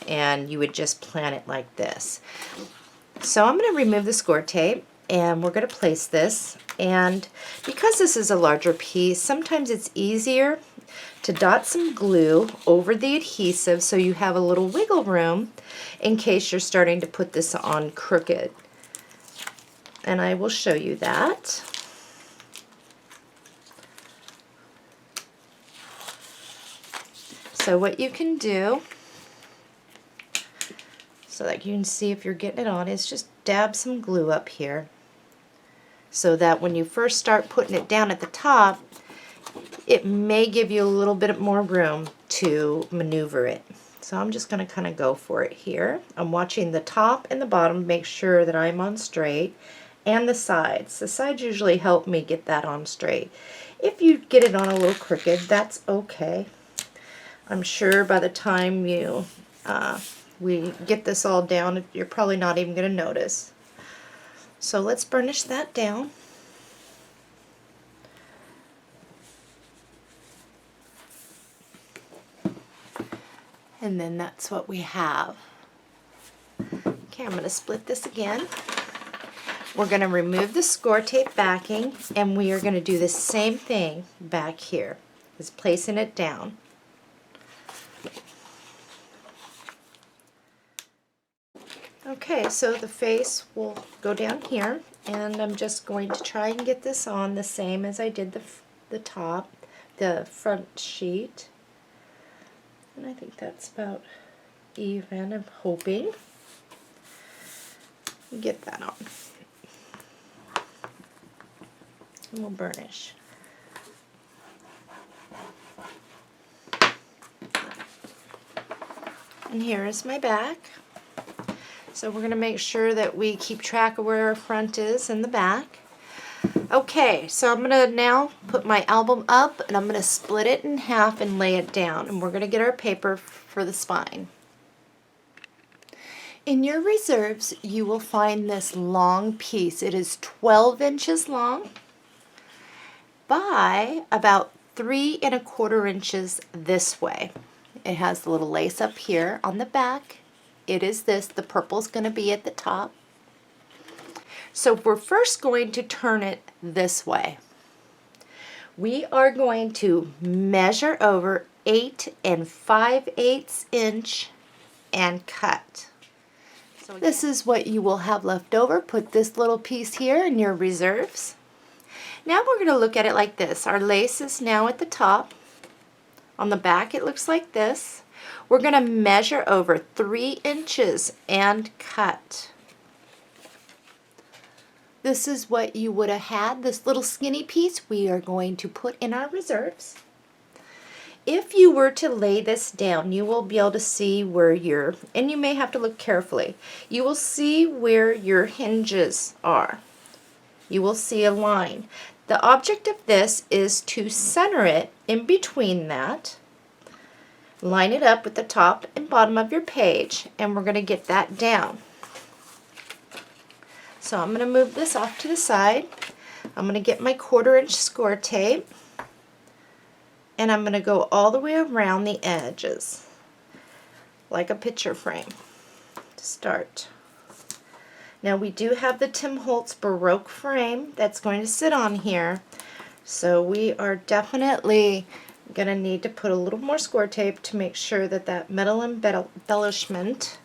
and you would just plant it like this. So I'm going to remove the score tape, and we're going to place this. And because this is a larger piece, sometimes it's easier to dot some glue over the adhesive so you have a little wiggle room in case you're starting to put this on crooked. And I will show you that. So what you can do, so that you can see if you're getting it on, is just dab some glue up here so that when you first start putting it down at the top, it may give you a little bit more room to maneuver it. So I'm just going to kind of go for it here. I'm watching the top and the bottom, make sure that I'm on straight, and the sides. The sides usually help me get that on straight. If you get it on a little crooked, that's okay. I'm sure by the time you we get this all down, you're probably not even going to notice. So let's burnish that down. And then that's what we have. Okay, I'm going to split this again. We're going to remove the score tape backing, and we are going to do the same thing back here, is placing it down. Okay, so the face will go down here, and I'm just going to try and get this on the same as I did the top, the front sheet. And I think that's about even, I'm hoping. Get that on. And we'll burnish. And here is my back. So we're going to make sure that we keep track of where our front is and the back. Okay, so I'm going to now put my album up, and I'm going to split it in half and lay it down. And we're going to get our paper for the spine. In your reserves, you will find this long piece. It is 12 inches long by about 3¼ inches this way. It has a little lace up here on the back. It is this. The purple's going to be at the top. So we're first going to turn it this way. We are going to measure over 8 5/8 inch and cut. So this is what you will have left over. Put this little piece here in your reserves. Now we're going to look at it like this. Our lace is now at the top. On the back it looks like this. We're going to measure over 3 inches and cut. This is what you would have had. This little skinny piece we are going to put in our reserves. If you were to lay this down, you will be able to see where and you may have to look carefully, you will see where your hinges are. You will see a line. The object of this is to center it in between that. Line it up with the top and bottom of your page, and we're going to get that down. So I'm going to move this off to the side. I'm going to get my 1/4 inch score tape, and I'm going to go all the way around the edges like a picture frame to start. Now we do have the Tim Holtz Baroque frame that's going to sit on here, so we are definitely going to need to put a little more score tape to make sure that that metal embellishment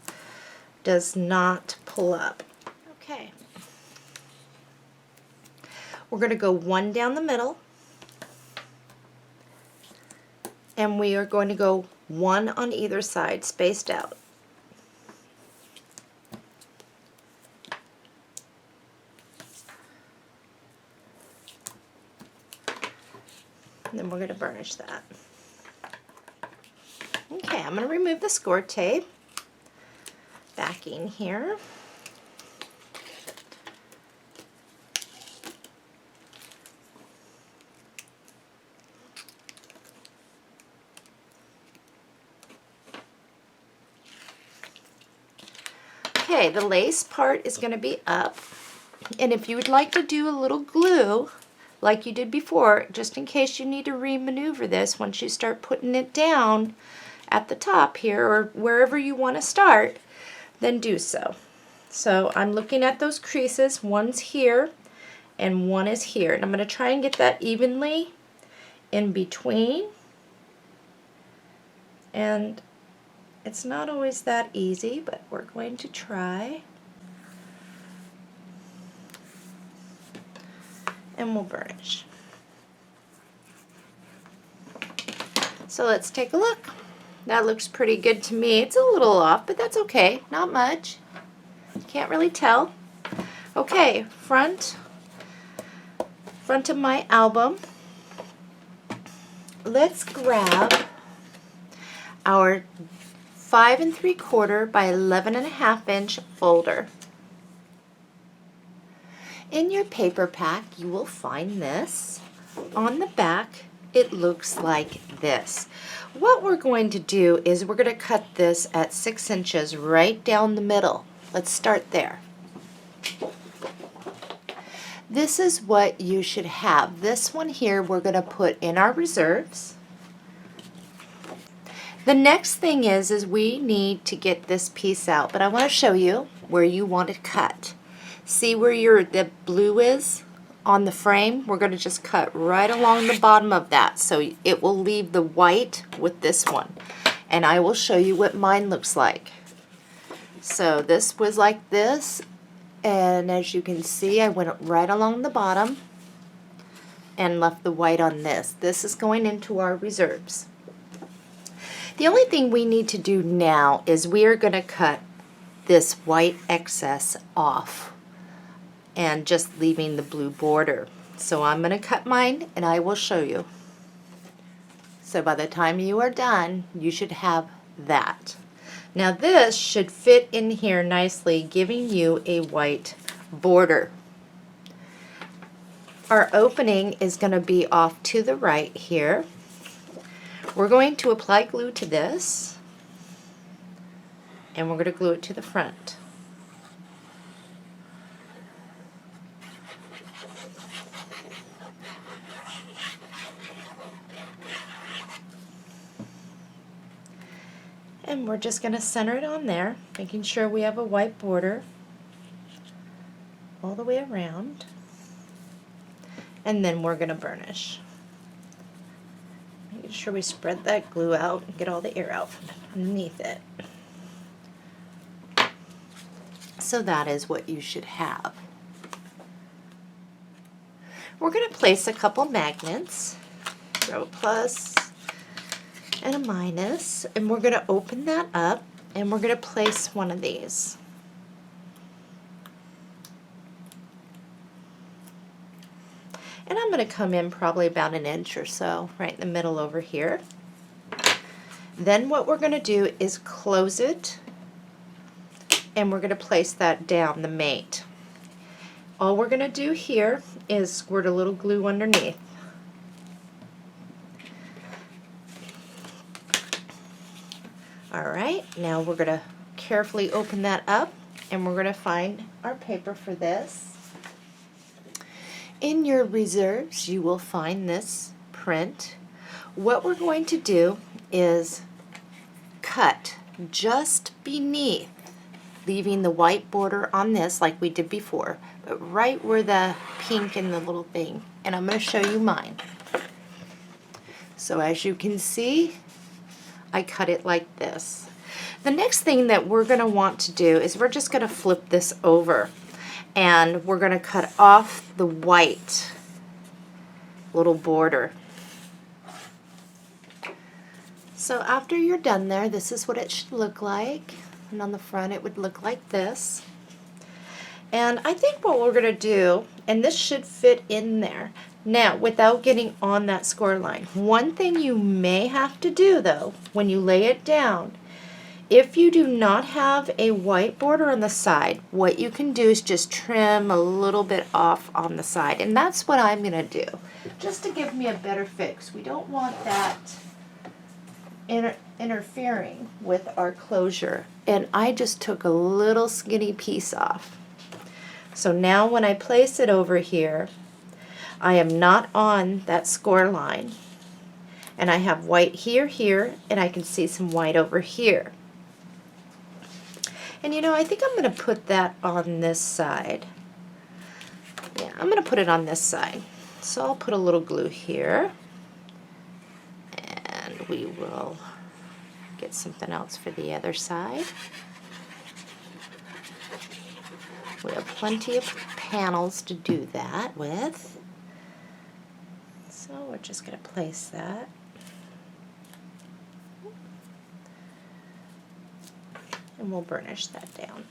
does not pull up. Okay. We're going to go one down the middle, and we are going to go one on either side, spaced out. And then we're going to burnish that. Okay, I'm going to remove the score tape. Backing here. Okay, the lace part is going to be up, and if you would like to do a little glue like you did before, just in case you need to re-maneuver this once you start putting it down at the top here or wherever you want to start, then do so. So I'm looking at those creases. One's here and one is here, and I'm going to try and get that evenly in between, and it's not always that easy, but we're going to try. And we'll burnish. So let's take a look. That looks pretty good to me. It's a little off, but that's okay. Not much. Can't really tell. Okay, front of my album. Let's grab our 5 3/4 by 11½ inch folder. In your paper pack, you will find this. On the back, it looks like this. What we're going to do is we're going to cut this at 6 inches right down the middle. Let's start there. This is what you should have. This one here we're going to put in our reserves. The next thing is we need to get this piece out, but I want to show you where you want it cut. See where the blue is on the frame? We're going to just cut right along the bottom of that, so it will leave the white with this one. And I will show you what mine looks like. So this was like this, and as you can see, I went right along the bottom and left the white on this. This is going into our reserves. The only thing we need to do now is we are going to cut this white excess off and just leaving the blue border. So I'm going to cut mine and I will show you. So by the time you are done, you should have that. Now this should fit in here nicely, giving you a white border. Our opening is going to be off to the right here. We're going to apply glue to this, and we're going to glue it to the front. And we're just going to center it on there, making sure we have a white border all the way around. And then we're going to burnish. Making sure we spread that glue out and get all the air out from underneath it. So that is what you should have. We're going to place a couple magnets, throw a plus and a minus, and we're going to open that up and we're going to place one of these. And I'm going to come in probably about an inch or so, right in the middle over here. Then what we're going to do is close it, and we're going to place that down the mate. All we're going to do here is squirt a little glue underneath. Alright, now we're going to carefully open that up, and we're going to find our paper for this. In your reserves, you will find this print. What we're going to do is cut just beneath, leaving the white border on this like we did before, but right where the pink and the little thing, and I'm going to show you mine. So as you can see, I cut it like this. The next thing that we're going to want to do is we're just going to flip this over, and we're going to cut off the white little border. So after you're done there, this is what it should look like, and on the front it would look like this. And I think what we're going to do, and this should fit in there now without getting on that score line. One thing you may have to do though, when you lay it down, if you do not have a white border on the side, what you can do is just trim a little bit off on the side. And that's what I'm going to do, just to give me a better fix. We don't want that interfering with our closure. And I just took a little skinny piece off. So now when I place it over here, I am not on that score line. And I have white here, and I can see some white over here. And you know, I think I'm going to put that on this side. Yeah, I'm going to put it on this side. So I'll put a little glue here. And we will get something else for the other side. We have plenty of panels to do that with. So we're just going to place that. And we'll burnish that down.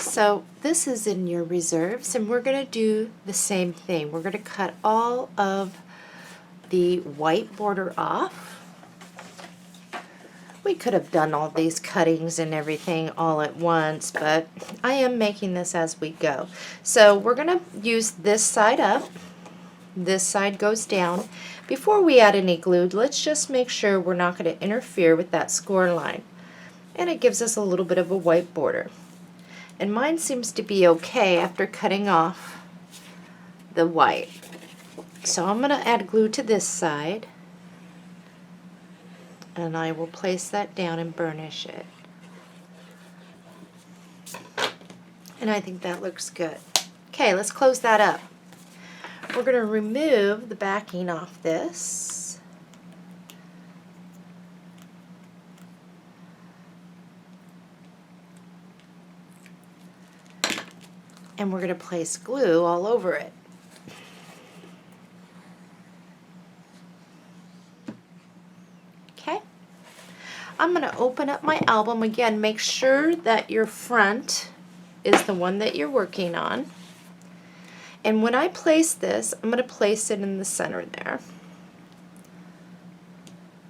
So this is in your reserves, and we're going to do the same thing. We're going to cut all of the white border off. We could have done all these cuttings and everything all at once, but I am making this as we go. So we're going to use this side up. This side goes down. Before we add any glue, let's just make sure we're not going to interfere with that score line. And it gives us a little bit of a white border. And mine seems to be okay after cutting off the white. So I'm going to add glue to this side. And I will place that down and burnish it. And I think that looks good. Okay, let's close that up. We're going to remove the backing off this. And we're going to place glue all over it. Okay. I'm going to open up my album again. Make sure that your front is the one that you're working on. And when I place this, I'm going to place it in the center there.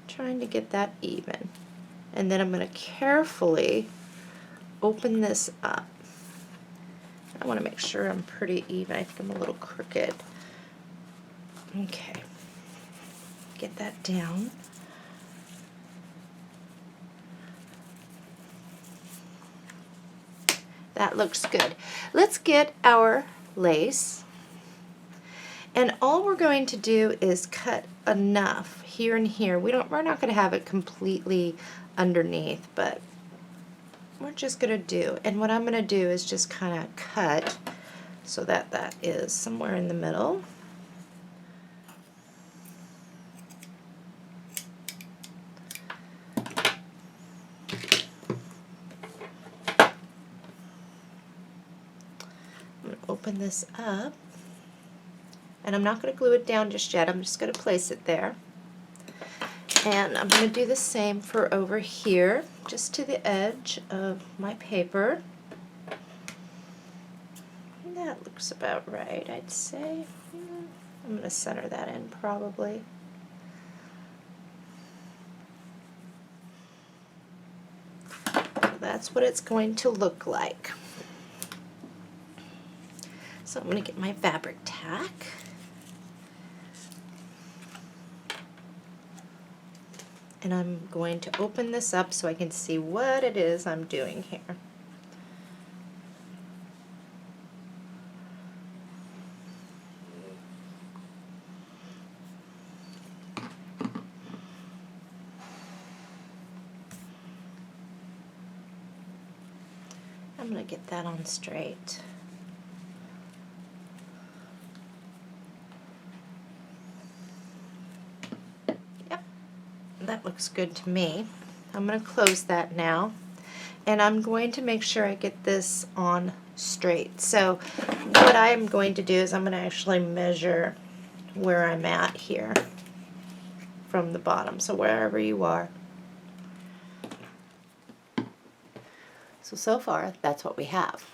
Trying to get that even. And then I'm going to carefully open this up. I want to make sure I'm pretty even. I think I'm a little crooked. Okay. Get that down. That looks good. Let's get our lace. And all we're going to do is cut enough here and here. We're not going to have it completely underneath, but we're just going to do. And what I'm going to do is just kind of cut so that that is somewhere in the middle. I'm going to open this up. And I'm not going to glue it down just yet. I'm just going to place it there. And I'm going to do the same for over here, just to the edge of my paper. That looks about right, I'd say. I'm going to center that in probably. So that's what it's going to look like. So I'm going to get my fabric tack. And I'm going to open this up so I can see what it is I'm doing here. I'm going to get that on straight. That looks good to me. I'm going to close that now, and I'm going to make sure I get this on straight. So what I'm going to do is I'm going to actually measure where I'm at here from the bottom, so wherever you are. So far that's what we have.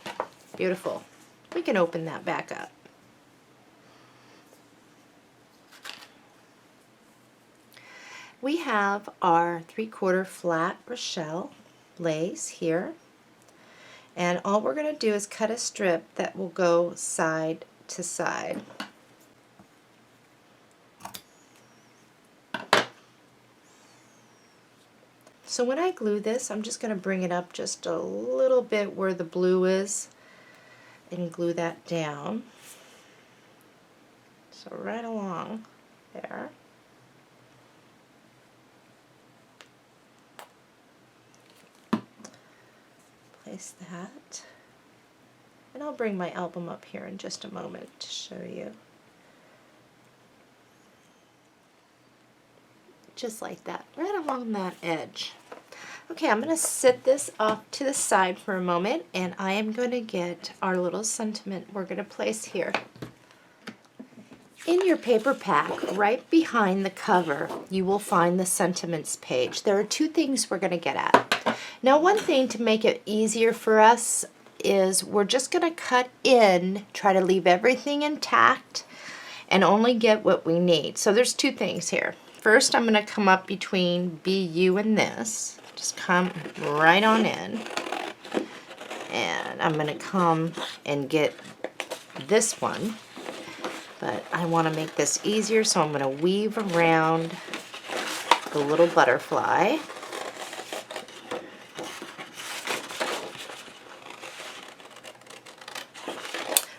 Beautiful. We can open that back up. We have our 3/4 flat Rochelle lace here, and all we're going to do is cut a strip that will go side to side. So when I glue this, I'm just going to bring it up just a little bit where the blue is and glue that down. So right along there. Place that, and I'll bring my album up here in just a moment to show you. Just like that, right along that edge. Okay, I'm going to sit this off to the side for a moment, and I am going to get our little sentiment we're going to place here. In your paper pack, right behind the cover, you will find the sentiments page. There are two things we're going to get at. Now, one thing to make it easier for us is we're just going to cut in, try to leave everything intact, and only get what we need. So there's two things here. First, I'm going to come up between BU and this. Just come right on in. And I'm going to come and get this one. But I want to make this easier, so I'm going to weave around the little butterfly.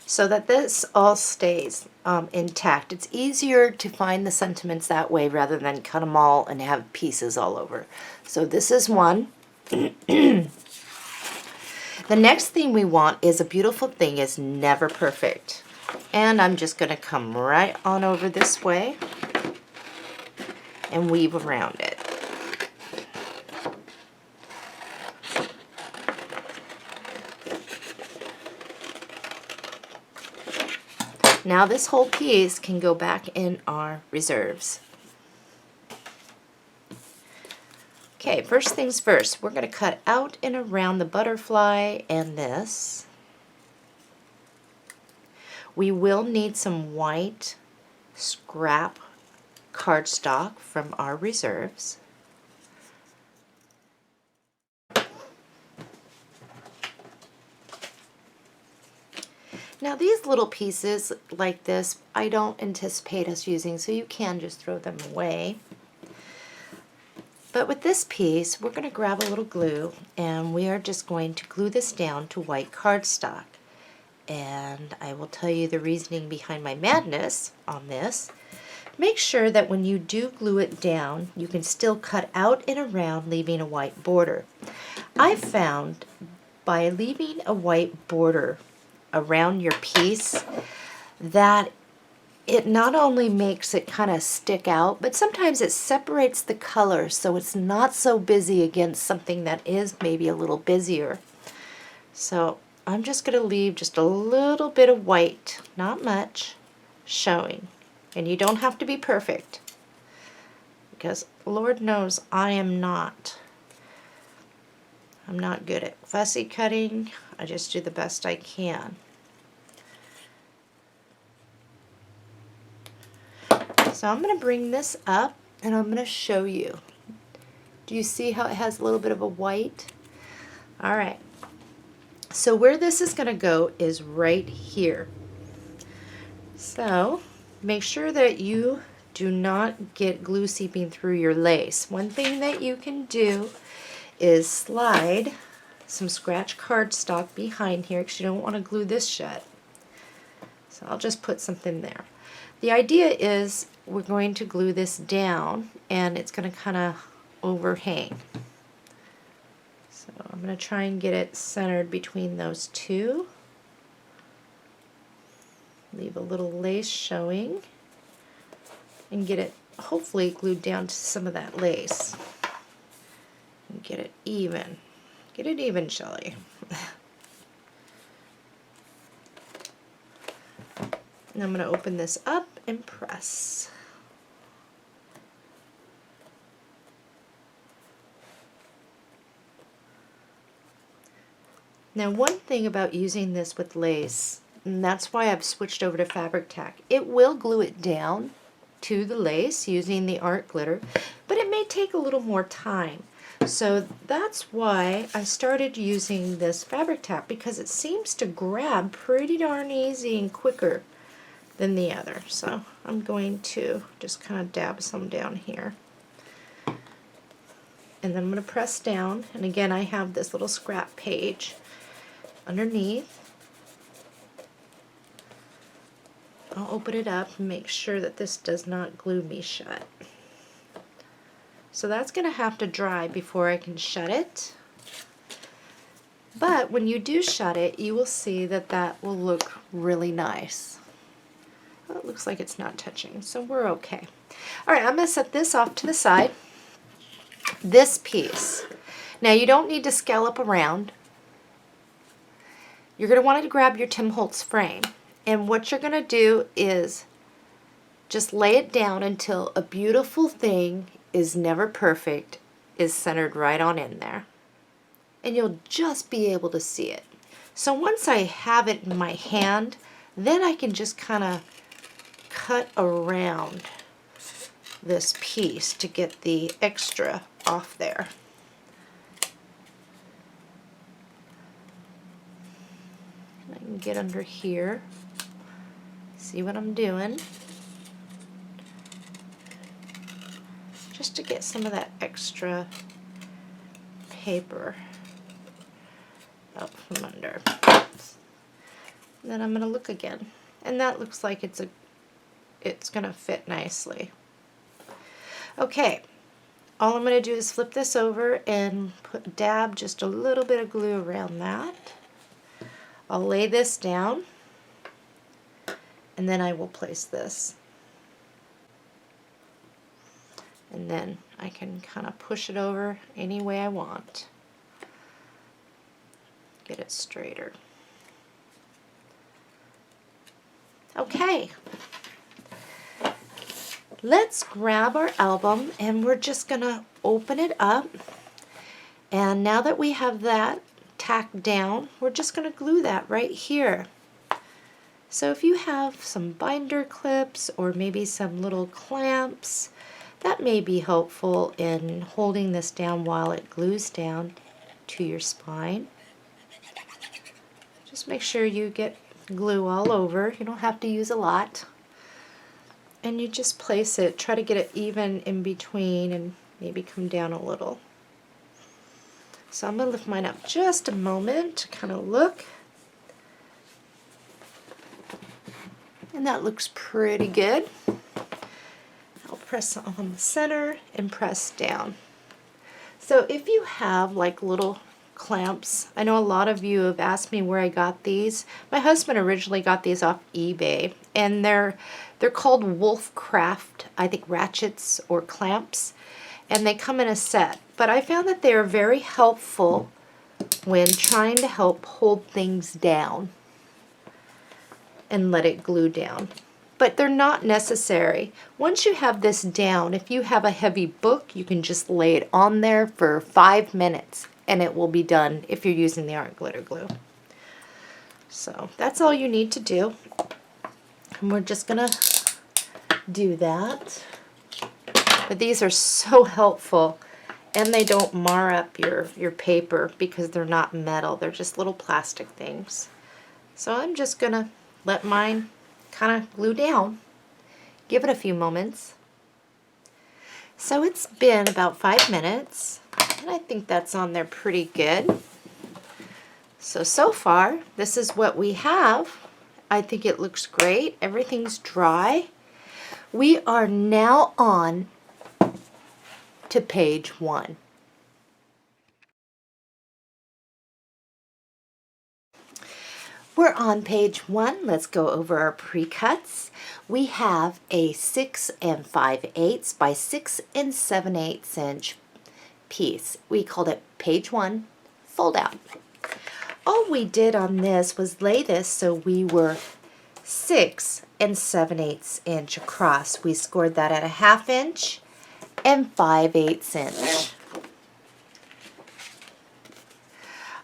So that this all stays intact. It's easier to find the sentiments that way rather than cut them all and have pieces all over. So this is one. The next thing we want is, a beautiful thing is never perfect. And I'm just going to come right on over this way and weave around it. Now this whole piece can go back in our reserves. Okay, first things first, we're going to cut out and around the butterfly and this. We will need some white scrap cardstock from our reserves. Now these little pieces like this, I don't anticipate us using, so you can just throw them away. But with this piece, we're going to grab a little glue, and we are just going to glue this down to white cardstock. and I will tell you the reasoning behind my madness on this. Make sure that when you do glue it down, you can still cut out and around, leaving a white border. I found by leaving a white border around your piece that it not only makes it kind of stick out, but sometimes it separates the color so it's not so busy against something that is maybe a little busier. So I'm just going to leave just a little bit of white, not much, showing. And you don't have to be perfect, because Lord knows I'm not good at fussy cutting. I just do the best I can. So I'm going to bring this up and I'm going to show you. Do you see how it has a little bit of a white? All right. So where this is going to go is right here. So make sure that you do not get glue seeping through your lace. One thing that you can do is slide some scratch cardstock behind here, because you don't want to glue this shut. So I'll just put something there. The idea is we're going to glue this down and it's going to kind of overhang. So I'm going to try and get it centered between those two. Leave a little lace showing and get it hopefully glued down to some of that lace. And get it even. Get it even, Shellie. And I'm going to open this up and press. Now, one thing about using this with lace, and that's why I've switched over to fabric tack, it will glue it down to the lace using the art glitter, but it may take a little more time. So that's why I started using this fabric tack, because it seems to grab pretty darn easy and quicker than the other. So I'm going to just kind of dab some down here. And then I'm going to press down, and again I have this little scrap page underneath. I'll open it up and make sure that this does not glue me shut. So that's going to have to dry before I can shut it. But when you do shut it, you will see that that will look really nice. Well, it looks like it's not touching, so we're okay. All right, I'm going to set this off to the side. This piece. Now you don't need to scallop around. You're going to want to grab your Tim Holtz frame, and what you're going to do is just lay it down until a beautiful thing is never perfect is centered right on in there. And you'll just be able to see it. So once I have it in my hand, then I can just kind of cut around this piece to get the extra off there. And I can get under here, see what I'm doing, just to get some of that extra paper out from under. And then I'm going to look again, and that looks like it's going to fit nicely. Okay, all I'm going to do is flip this over and dab just a little bit of glue around that. I'll lay this down, and then I will place this. And then I can kind of push it over any way I want. Get it straighter. Okay. Let's grab our album, and we're just going to open it up. And now that we have that tacked down, we're just going to glue that right here. So if you have some binder clips or maybe some little clamps, that may be helpful in holding this down while it glues down to your spine. Just make sure you get glue all over. You don't have to use a lot. And you just place it, try to get it even in between and maybe come down a little. So I'm going to lift mine up just a moment to kind of look. And that looks pretty good. I'll press on the center and press down. So if you have like little clamps, I know a lot of you have asked me where I got these. My husband originally got these off eBay, and they're called Wolfcraft, I think, ratchets or clamps, and they come in a set. But I found that they are very helpful when trying to help hold things down and let it glue down. But they're not necessary. Once you have this down, if you have a heavy book, you can just lay it on there for 5 minutes and it will be done if you're using the art glitter glue. So that's all you need to do. And we're just gonna do that. But these are so helpful, and they don't mar up your paper because they're not metal. They're just little plastic things. So I'm just gonna let mine kind of glue down. Give it a few moments. So it's been about 5 minutes, and I think that's on there pretty good. So far, this is what we have. I think it looks great. Everything's dry. We are now on to page 1. We're on page 1. Let's go over our pre-cuts. We have a 6 5/8 by 6 7/8 inch piece. We called it page 1 fold out. All we did on this was lay this so we were 6 7/8 inch across. We scored that at a 1/2 inch and 5/8 inch.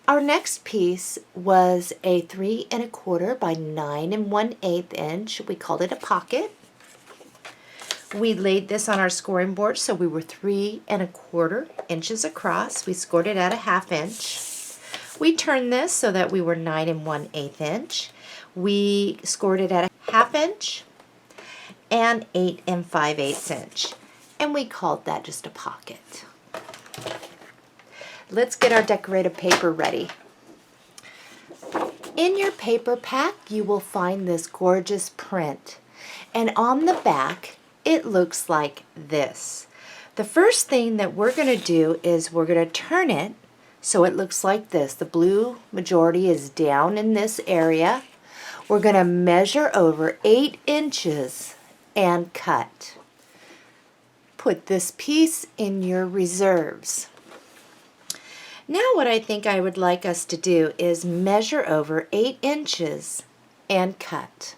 Our next piece was a 3 1/4 by 9 1/8 inch. We called it a pocket. We laid this on our scoring board so we were 3 1/4 inches across. We scored it at a 1/2 inch. We turned this so that we were 9 1/8 inch. We scored it at a 1/2 inch and 8 5/8 inch. And we called that just a pocket. Let's get our decorative paper ready. In your paper pack, you will find this gorgeous print. And on the back, it looks like this. The first thing that we're going to do is we're going to turn it so it looks like this. The blue majority is down in this area. We're going to measure over 8 inches and cut. Put this piece in your reserves. Now what I think I would like us to do is measure over 8 inches and cut.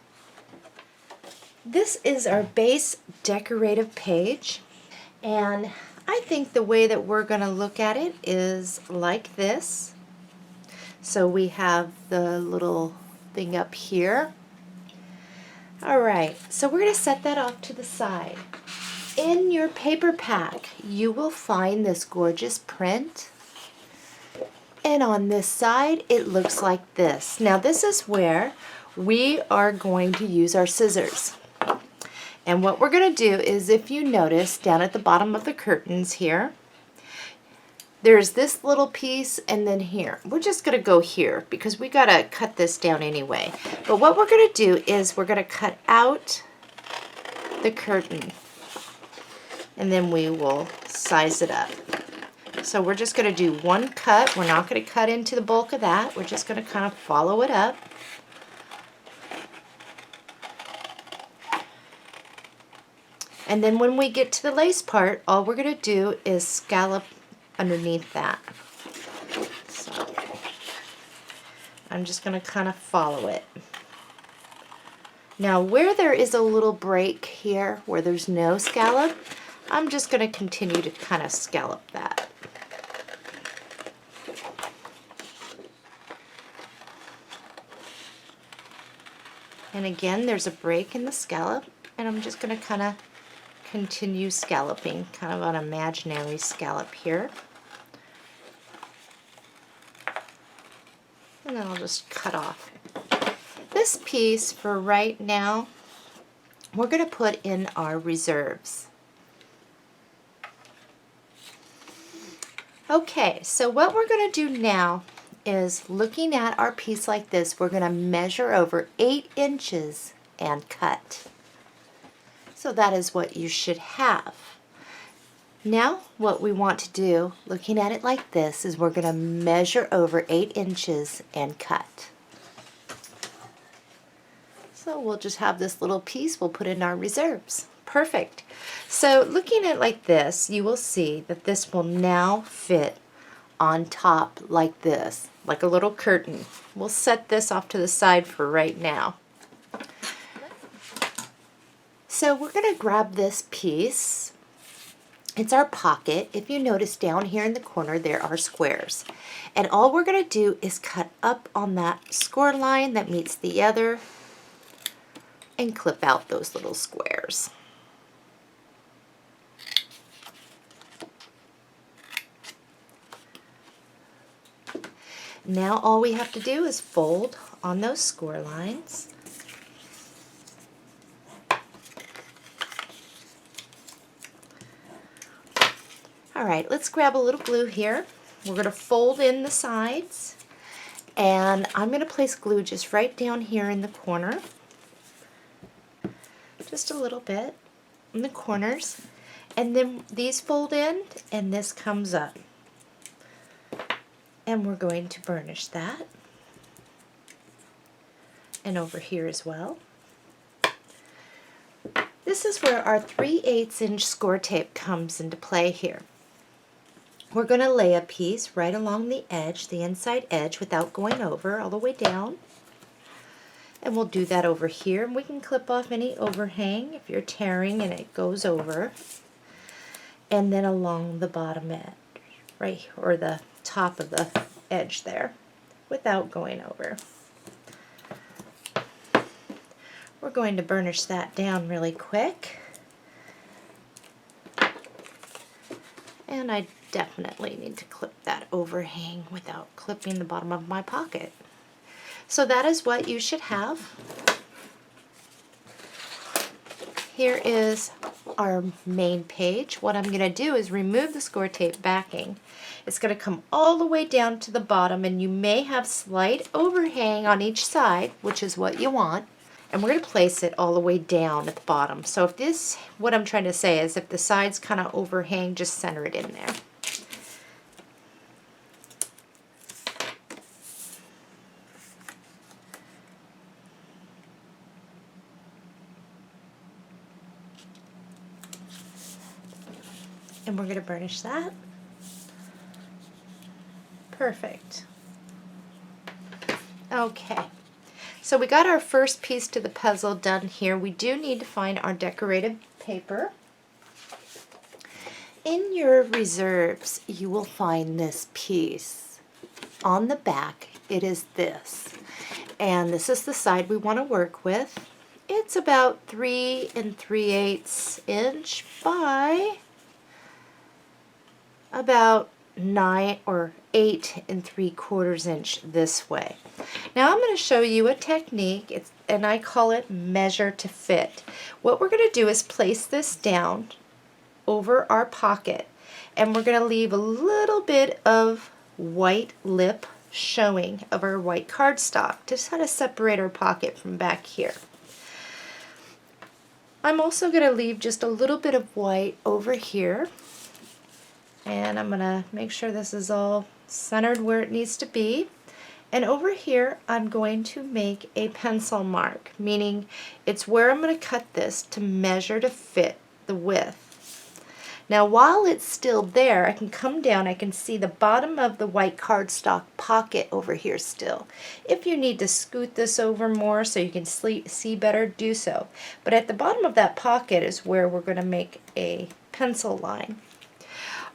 This is our base decorative page, and I think the way that we're going to look at it is like this. So we have the little thing up here. Alright, so we're going to set that off to the side. In your paper pack, you will find this gorgeous print. And on this side, it looks like this. Now this is where we are going to use our scissors. And what we're going to do is, if you notice down at the bottom of the curtains here, there's this little piece, and then here. We're just going to go here because we got to cut this down anyway. But what we're going to do is we're going to cut out the curtain, and then we will size it up. So we're just going to do one cut. We're not going to cut into the bulk of that. We're just going to kind of follow it up. And then when we get to the lace part, all we're going to do is scallop underneath that. So I'm just going to kind of follow it. Now where there is a little break here, where there's no scallop, I'm just going to continue to kind of scallop that. And again, there's a break in the scallop, and I'm just going to kind of continue scalloping, kind of an imaginary scallop here. And then I'll just cut off. This piece for right now, we're going to put in our reserves. Okay, so what we're going to do now is, looking at our piece like this, we're going to measure over 8 inches and cut. So that is what you should have. Now what we want to do, looking at it like this, is we're going to measure over 8 inches and cut. So we'll just have this little piece we'll put in our reserves. Perfect. So looking at it like this, you will see that this will now fit on top like this, like a little curtain. We'll set this off to the side for right now. So we're going to grab this piece. It's our pocket. If you notice down here in the corner there are squares. And all we're going to do is cut up on that score line that meets the other and clip out those little squares. Now all we have to do is fold on those score lines. Alright, let's grab a little glue here. We're going to fold in the sides, and I'm going to place glue just right down here in the corner. Just a little bit in the corners. And then these fold in and this comes up. And we're going to burnish that. And over here as well. This is where our 3/8 inch score tape comes into play here. We're going to lay a piece right along the edge, the inside edge, without going over all the way down. And we'll do that over here. And we can clip off any overhang if you're tearing and it goes over. And then along the bottom edge, right, or the top of the edge there, without going over. We're going to burnish that down really quick. And I definitely need to clip that overhang without clipping the bottom of my pocket. So that is what you should have. Here is our main page. What I'm going to do is remove the score tape backing. It's going to come all the way down to the bottom, and you may have slight overhang on each side, which is what you want. And we're going to place it all the way down at the bottom. So if this, what I'm trying to say is if the sides kind of overhang, just center it in there. And we're going to burnish that. Perfect. Okay. So we got our first piece to the puzzle done here. We do need to find our decorative paper. In your reserves, you will find this piece. On the back, it is this. And this is the side we want to work with. It's about 3 3/8 inch by about 9 or 8 3/4 inch this way. Now I'm going to show you a technique, and I call it measure to fit. What we're going to do is place this down over our pocket, and we're going to leave a little bit of white lip showing of our white cardstock to kind of separate our pocket from back here. I'm also going to leave just a little bit of white over here. And I'm going to make sure this is all centered where it needs to be. And over here, I'm going to make a pencil mark, meaning it's where I'm going to cut this to measure to fit the width. Now, while it's still there, I can come down, I can see the bottom of the white cardstock pocket over here still. If you need to scoot this over more so you can see better, do so. But at the bottom of that pocket is where we're going to make a pencil line.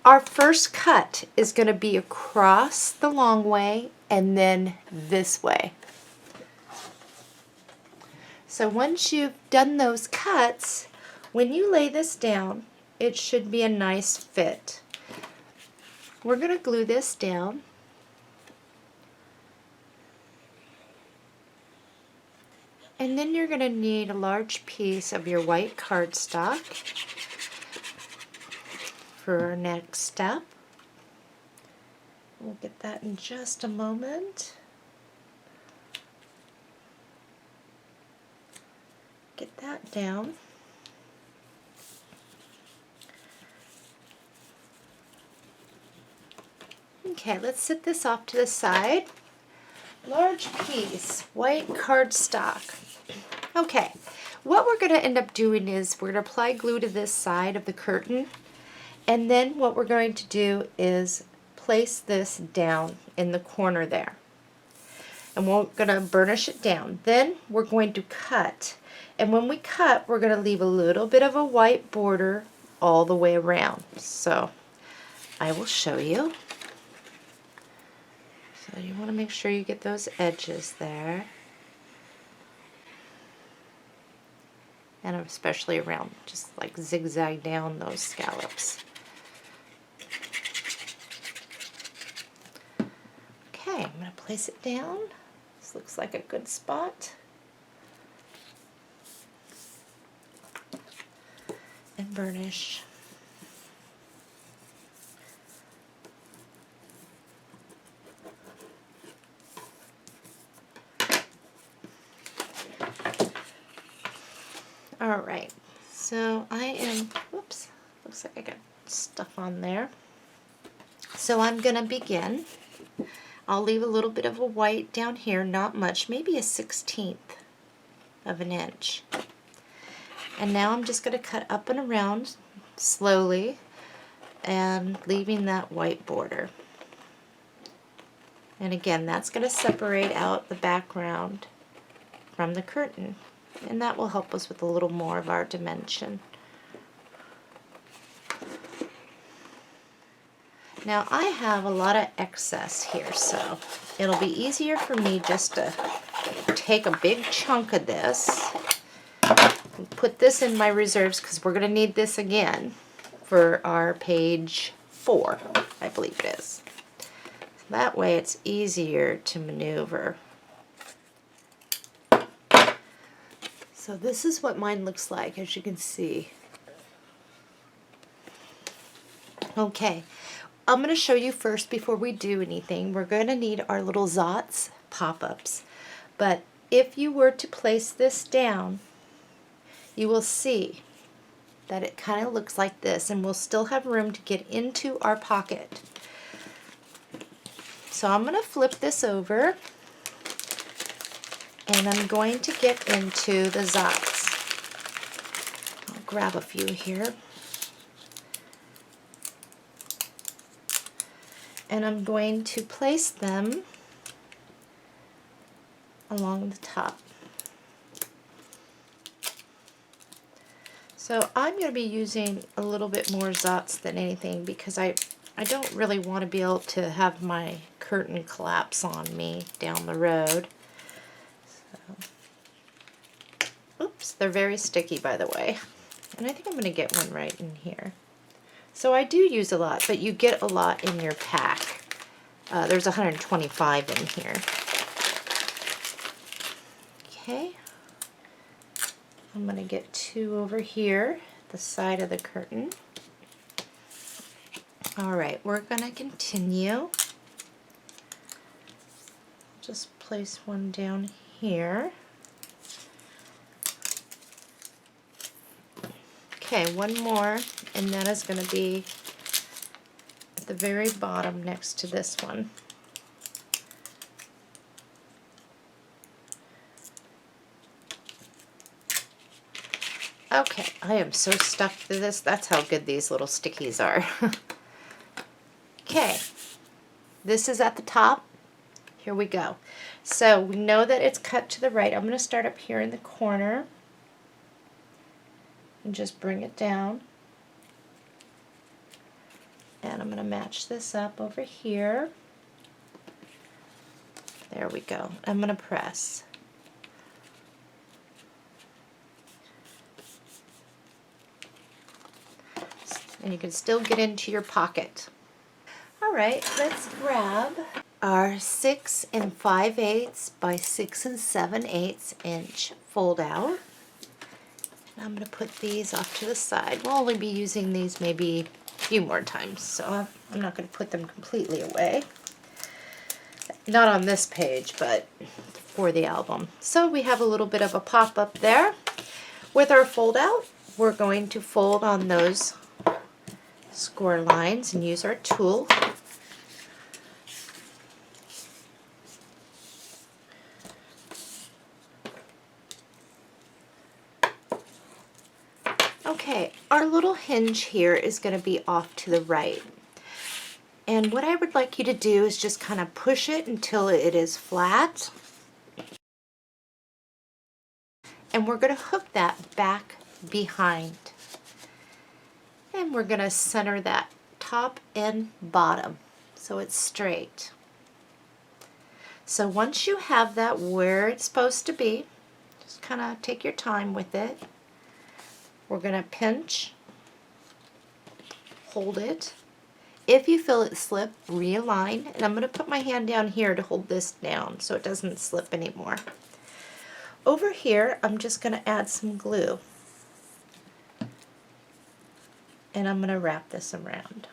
Our first cut is going to be across the long way and then this way. So once you've done those cuts, when you lay this down, it should be a nice fit. We're going to glue this down. And then you're going to need a large piece of your white cardstock for our next step. We'll get that in just a moment. down. Okay, let's set this off to the side. Large piece, white cardstock. Okay, what we're going to end up doing is we're going to apply glue to this side of the curtain, and then what we're going to do is place this down in the corner there. And we're going to burnish it down. Then we're going to cut. And when we cut, we're going to leave a little bit of a white border all the way around. So I will show you. So you want to make sure you get those edges there. And especially around, just like zigzag down those scallops. Okay, I'm going to place it down. This looks like a good spot. And burnish. Alright, so I am, whoops, looks like I got stuff on there. So I'm going to begin. I'll leave a little bit of a white down here, not much, maybe a 1/16 of an inch. And now I'm just going to cut up and around slowly and leaving that white border. And again, that's going to separate out the background from the curtain. And that will help us with a little more of our dimension. Now I have a lot of excess here, so it'll be easier for me just to take a big chunk of this and put this in my reserves, because we're going to need this again for our page 4, I believe it is. So that way it's easier to maneuver. So this is what mine looks like, as you can see. Okay, I'm going to show you first before we do anything. We're going to need our little Zots pop-ups. But if you were to place this down, you will see that it kind of looks like this, and we'll still have room to get into our pocket. So I'm going to flip this over. And I'm going to get into the Zots. I'll grab a few here. And I'm going to place them along the top. So I'm going to be using a little bit more Zots than anything, because I don't really want to be able to have my curtain collapse on me down the road. Oops, they're very sticky, by the way. And I think I'm going to get one right in here. So I do use a lot, but you get a lot in your pack. There's 125 in here. Okay. I'm going to get 2 over here, the side of the curtain. Alright, we're going to continue. Just place one down here. Okay, one more, and that is going to be at the very bottom next to this one. Okay, I am so stuck to this. That's how good these little stickies are. Okay, this is at the top. Here we go. So we know that it's cut to the right. I'm going to start up here in the corner and just bring it down. And I'm going to match this up over here. There we go. I'm going to press. And you can still get into your pocket. Alright, let's grab our 6 5/8 by 6 7/8 inch fold out. And I'm going to put these off to the side. We'll only be using these maybe a few more times, so I'm not going to put them completely away. Not on this page, but for the album. So we have a little bit of a pop-up there. With our fold out, we're going to fold on those score lines and use our tool. Okay, our little hinge here is going to be off to the right. And what I would like you to do is just kind of push it until it is flat. And we're going to hook that back behind. And we're going to center that top and bottom so it's straight. So once you have that where it's supposed to be, just kind of take your time with it. We're going to pinch, hold it. If you feel it slip, realign, and I'm going to put my hand down here to hold this down so it doesn't slip anymore. Over here, I'm just going to add some glue, and I'm going to wrap this around.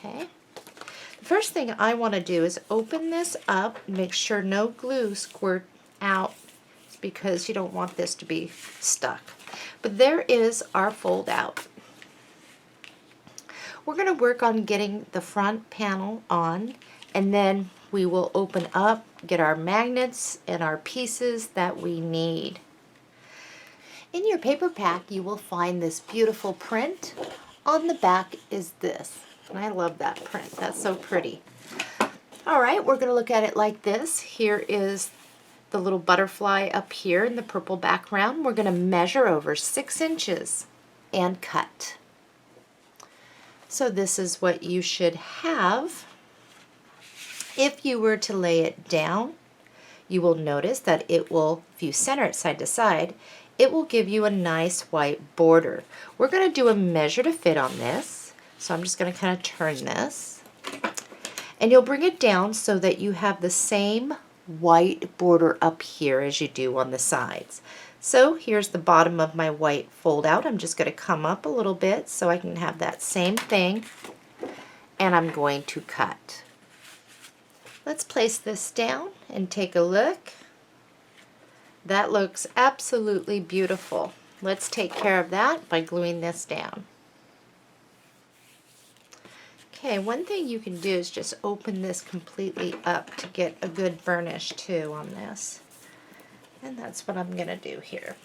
Okay. The first thing I want to do is open this up and make sure no glue squirt out because you don't want this to be stuck. But there is our fold out. We're going to work on getting the front panel on, and then we will open up, get our magnets and our pieces that we need. In your paper pack you will find this beautiful print. On the back is this. And I love that print. That's so pretty. Alright, we're going to look at it like this. Here is the little butterfly up here in the purple background. We're going to measure over 6 inches and cut. So this is what you should have. If you were to lay it down, you will notice that it will, if you center it side to side, it will give you a nice white border. We're going to do a measure to fit on this. So I'm just going to kind of turn this, and you'll bring it down so that you have the same white border up here as you do on the sides. So here's the bottom of my white fold out. I'm just going to come up a little bit so I can have that same thing, and I'm going to cut. Let's place this down and take a look. That looks absolutely beautiful. Let's take care of that by gluing this down. Okay, one thing you can do is just open this completely up to get a good burnish too on this. And that's what I'm going to do here.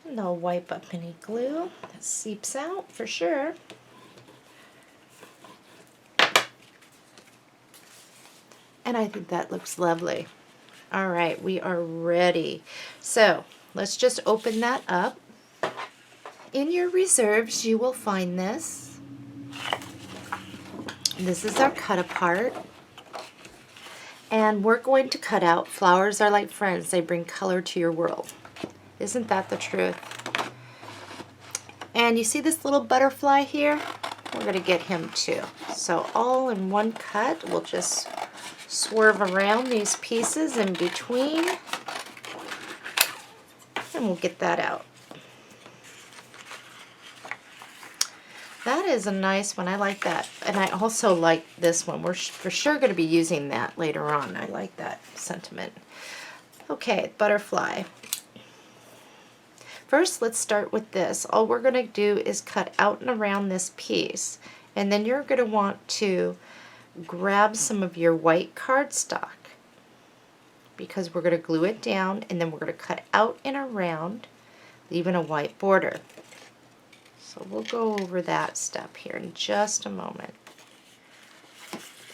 And I'll wipe up any glue that seeps out for sure. And I think that looks lovely. All right, we are ready. So let's just open that up. In your reserves, you will find this. This is our cut apart, and we're going to cut out flowers are like friends, they bring color to your world. Isn't that the truth? And you see this little butterfly here? We're going to get him too. So all in one cut, we'll just swerve around these pieces in between, and we'll get that out. That is a nice one. I like that. And I also like this one. We're for sure going to be using that later on. I like that sentiment. Okay, butterfly. First, let's start with this. All we're going to do is cut out and around this piece. And then you're going to want to grab some of your white cardstock because we're going to glue it down, and then we're going to cut out and around, leaving a white border. So we'll go over that step here in just a moment.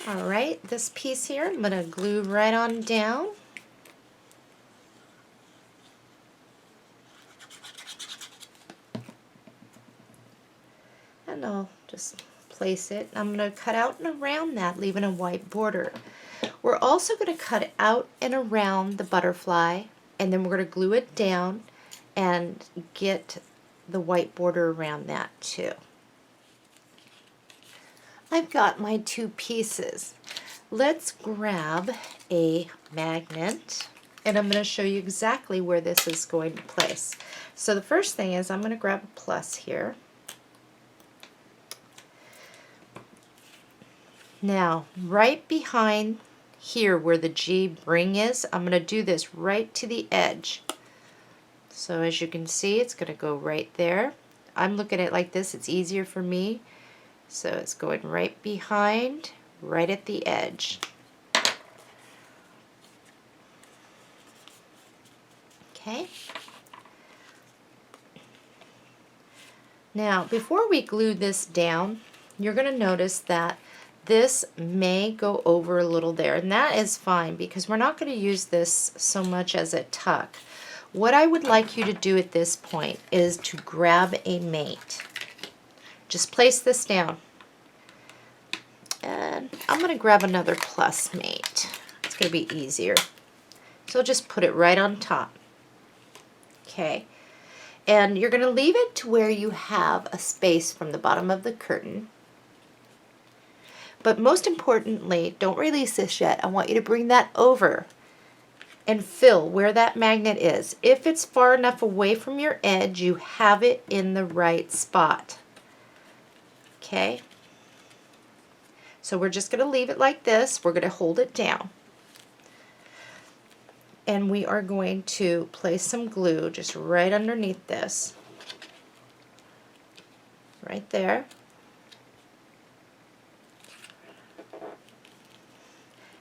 All right, this piece here, I'm going to glue right on down. And I'll just place it. I'm going to cut out and around that, leaving a white border. We're also going to cut out and around the butterfly, and then we're going to glue it down and get the white border around that too. I've got my 2 pieces. Let's grab a magnet, and I'm going to show you exactly where this is going to place. So the first thing is I'm going to grab a plus here, Now, right behind here where the G ring is, I'm going to do this right to the edge. So as you can see, it's going to go right there. I'm looking at it like this, it's easier for me. So it's going right behind, right at the edge. Okay. Now, before we glue this down, you're going to notice that this may go over a little there, and that is fine because we're not going to use this so much as a tuck. What I would like you to do at this point is to grab a mate. Just place this down. And I'm going to grab another plus mate. It's going to be easier. So just put it right on top. Okay. And you're going to leave it to where you have a space from the bottom of the curtain. But most importantly, don't release this yet. I want you to bring that over and fill where that magnet is. If it's far enough away from your edge, you have it in the right spot. Okay? So we're just going to leave it like this. We're going to hold it down. And we are going to place some glue just right underneath this. Right there.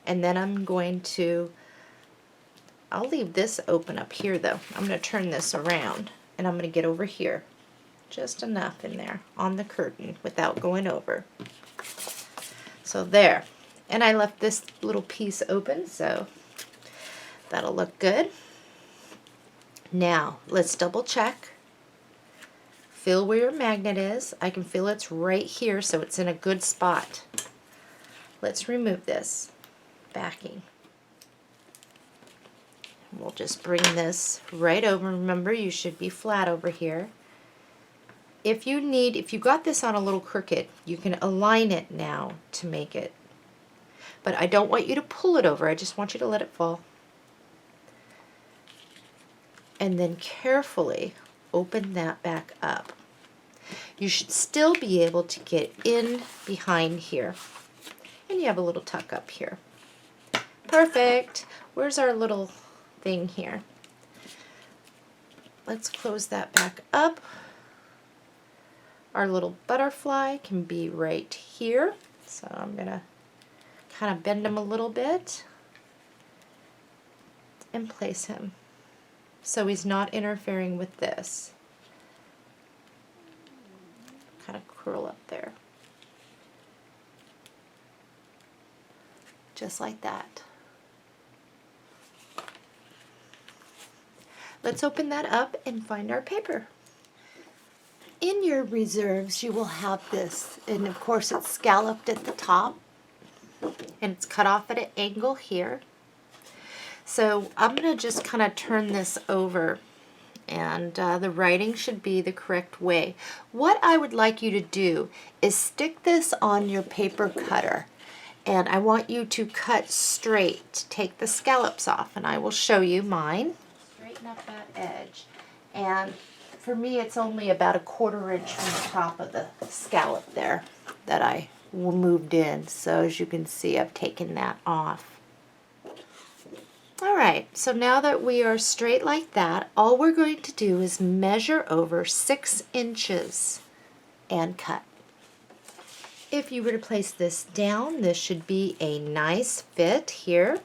And then I'm going to, I'll leave this open up here though. I'm going to turn this around and I'm going to get over here. Just enough in there on the curtain without going over. So there. And I left this little piece open, so that'll look good. Now, let's double check. Feel where your magnet is. I can feel it's right here, so it's in a good spot. Let's remove this backing. We'll just bring this right over. Remember, you should be flat over here. If you got this on a little crooked, you can align it now to make it. But I don't want you to pull it over. I just want you to let it fall. And then carefully open that back up. You should still be able to get in behind here. And you have a little tuck up here. Perfect. Where's our little thing here? Let's close that back up. Our little butterfly can be right here. So I'm going to kind of bend him a little bit and place him so he's not interfering with this. Kind of curl up there. Just like that. Let's open that up and find our paper. In your reserves, you will have this, and of course it's scalloped at the top, and it's cut off at an angle here. So I'm going to just kind of turn this over, and the writing should be the correct way. What I would like you to do is stick this on your paper cutter, and I want you to cut straight. Take the scallops off, and I will show you mine. Straighten up that edge, and for me, it's only about 1/4 inch from the top of the scallop there that I moved in. So as you can see, I've taken that off. All right, so now that we are straight like that, all we're going to do is measure over 6 inches and cut. If you were to place this down, this should be a nice fit here.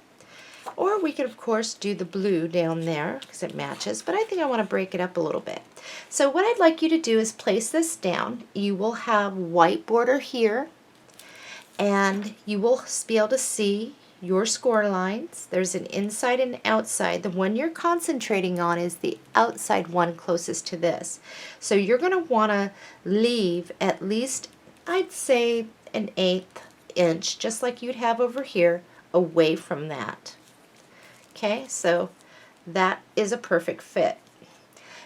Or we could, of course, do the blue down there because it matches, but I think I want to break it up a little bit. So what I'd like you to do is place this down. You will have white border here, and you will be able to see your score lines. There's an inside and outside. The one you're concentrating on is the outside one closest to this. So you're going to want to leave at least, I'd say, 1/8 inch, just like you'd have over here, away from that. Okay, so that is a perfect fit.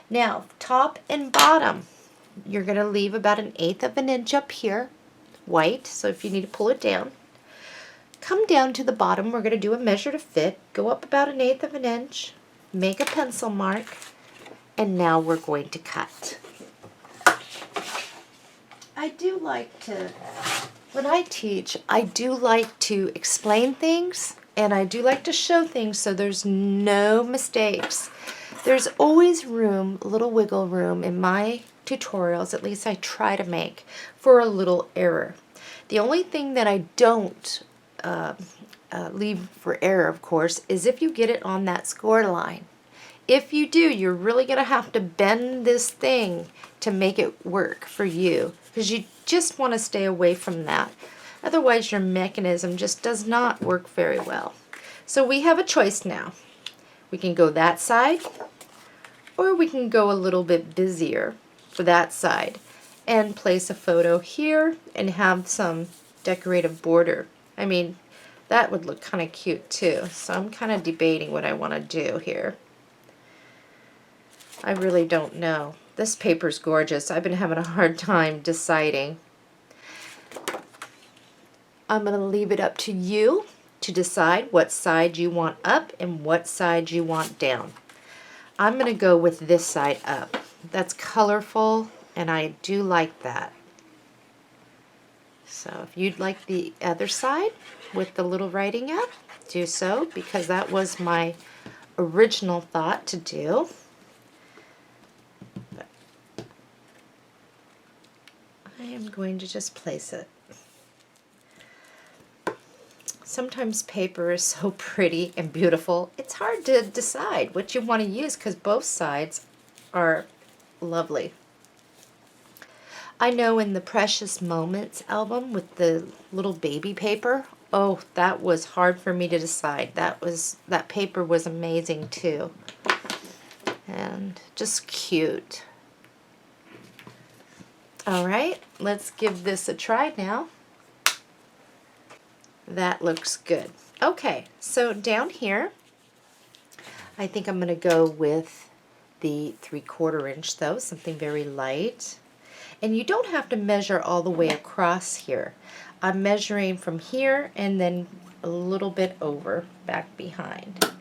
Now, top and bottom, you're going to leave about 1/8 inch up here, white, so if you need to pull it down. Come down to the bottom, we're going to do a measure to fit, go up about 1/8 inch, make a pencil mark, and now we're going to cut. I do like to When I teach, I do like to explain things and I do like to show things so there's no mistakes. There's always room, a little wiggle room in my tutorials, at least I try to make, for a little error. The only thing that I don't leave for error, of course, is if you get it on that score line. If you do, you're really going to have to bend this thing to make it work for you, because you just want to stay away from that. Otherwise, your mechanism just does not work very well. So we have a choice now. We can go that side, or we can go a little bit busier for that side and place a photo here and have some decorative border. I mean, that would look kind of cute too. So I'm kind of debating what I want to do here. I really don't know. This paper's gorgeous. I've been having a hard time deciding. I'm going to leave it up to you to decide what side you want up and what side you want down. I'm going to go with this side up. That's colorful and I do like that. So if you'd like the other side with the little writing up, do so, because that was my original thought to do. I am going to just place it. Sometimes paper is so pretty and beautiful, it's hard to decide what you want to use because both sides are lovely. I know in the Precious Moments album with the little baby paper, oh, that was hard for me to decide. That paper was amazing too. And just cute. All right, let's give this a try now. That looks good. Okay, so down here, I think I'm going to go with the 3/4 inch though, something very light. And you don't have to measure all the way across here. I'm measuring from here and then a little bit over back behind.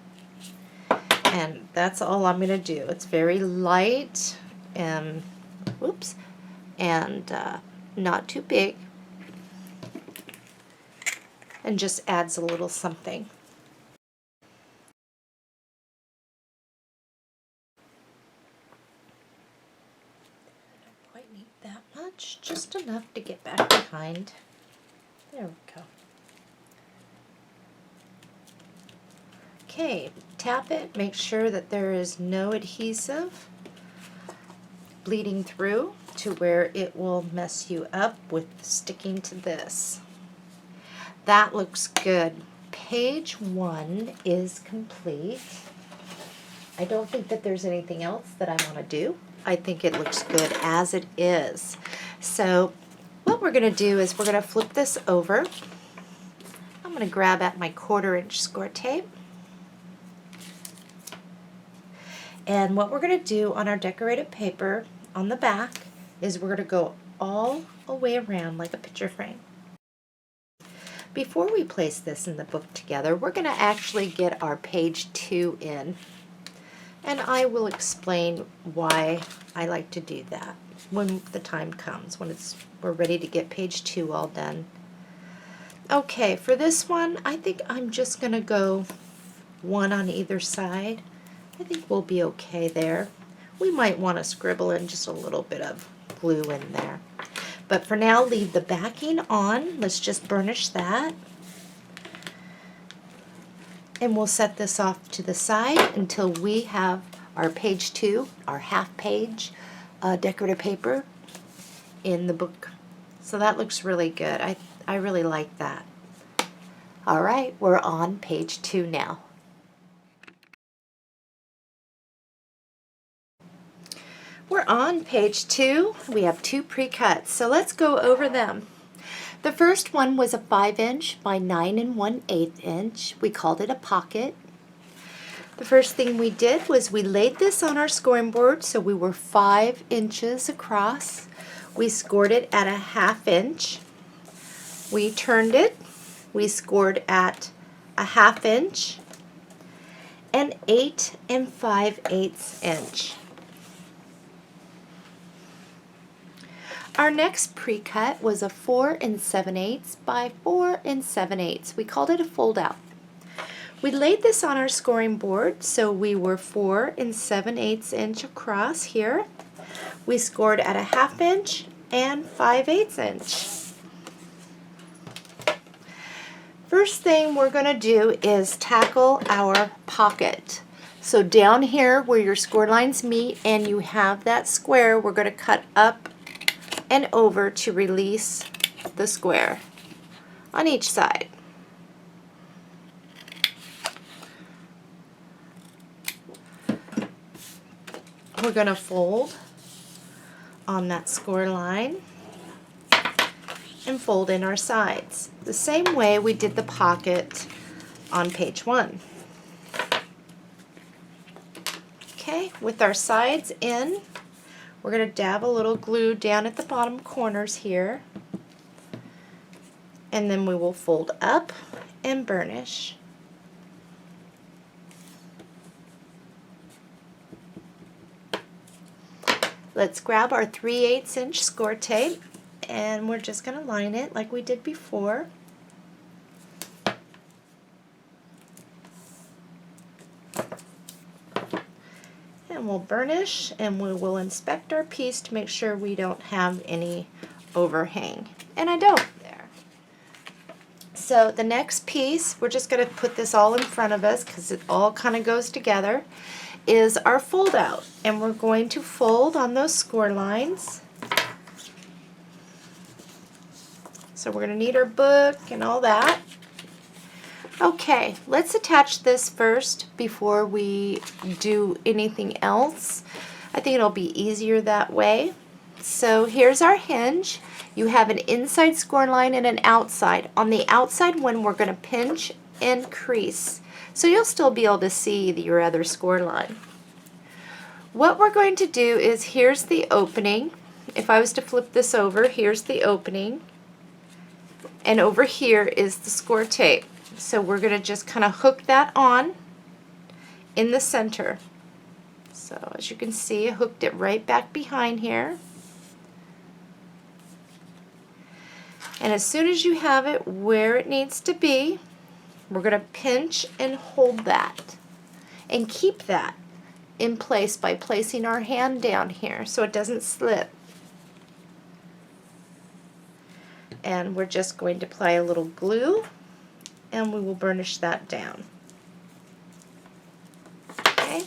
And that's all I'm going to do. It's very light and, whoops, and not too big. And just adds a little something. Quite need that much, just enough to get back behind. There we go. Okay, tap it, make sure that there is no adhesive bleeding through to where it will mess you up with sticking to this. That looks good. Page 1 is complete. I don't think that there's anything else that I want to do. I think it looks good as it is. So what we're going to do is we're going to flip this over. I'm going to grab at my 1/4 inch score tape. And what we're going to do on our decorated paper on the back is we're going to go all the way around like a picture frame. Before we place this in the book together, we're going to actually get our page 2 in. And I will explain why I like to do that when the time comes, when we're ready to get page 2 all done. Okay, for this one, I think I'm just going to go one on either side. I think we'll be okay there. We might want to scribble in just a little bit of glue in there. But for now, leave the backing on. Let's just burnish that. And we'll set this off to the side until we have our page 2, our half page decorative paper in the book. So that looks really good. I really like that. All right, we're on page 2 now. We're on page 2. We have 2 pre-cuts, so let's go over them. The first one was a 5 inch by 9 1/8 inch. We called it a pocket. The first thing we did was we laid this on our scoring board, so we were 5 inches across. We scored it at a 1/2 inch. We turned it. We scored at a 1/2 inch and 8 5/8 inch. Our next pre-cut was a 4 7/8 by 4 7/8. We called it a fold out. We laid this on our scoring board, so we were 4 7/8 inch across here. We scored at a 1/2 inch and 5/8 inch. First thing we're going to do is tackle our pocket. So down here where your score lines meet and you have that square, we're going to cut up and over to release the square on each side. We're going to fold on that score line and fold in our sides the same way we did the pocket on page 1. Okay, with our sides in, we're going to dab a little glue down at the bottom corners here, and then we will fold up and burnish. Let's grab our 3/8 inch score tape, and we're just going to line it like we did before. And we'll burnish, and we will inspect our piece to make sure we don't have any overhang. And I don't there. So the next piece, we're just going to put this all in front of us because it all kind of goes together, is our fold out. And we're going to fold on those score lines. So we're going to need our book and all that. Okay, let's attach this first before we do anything else. I think it'll be easier that way. So here's our hinge. You have an inside score line and an outside. On the outside one, we're going to pinch and crease. So you'll still be able to see your other score line. What we're going to do is, here's the opening. If I was to flip this over, here's the opening. And over here is the score tape. So we're going to just kind of hook that on in the center. So as you can see, I hooked it right back behind here. And as soon as you have it where it needs to be, we're going to pinch and hold that. And keep that in place by placing our hand down here so it doesn't slip. And we're just going to apply a little glue, and we will burnish that down. Okay,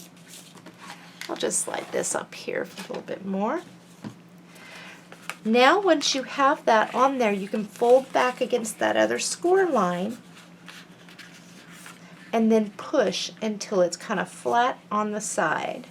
I'll just slide this up here for a little bit more. Now once you have that on there, you can fold back against that other score line and then push until it's kind of flat on the side.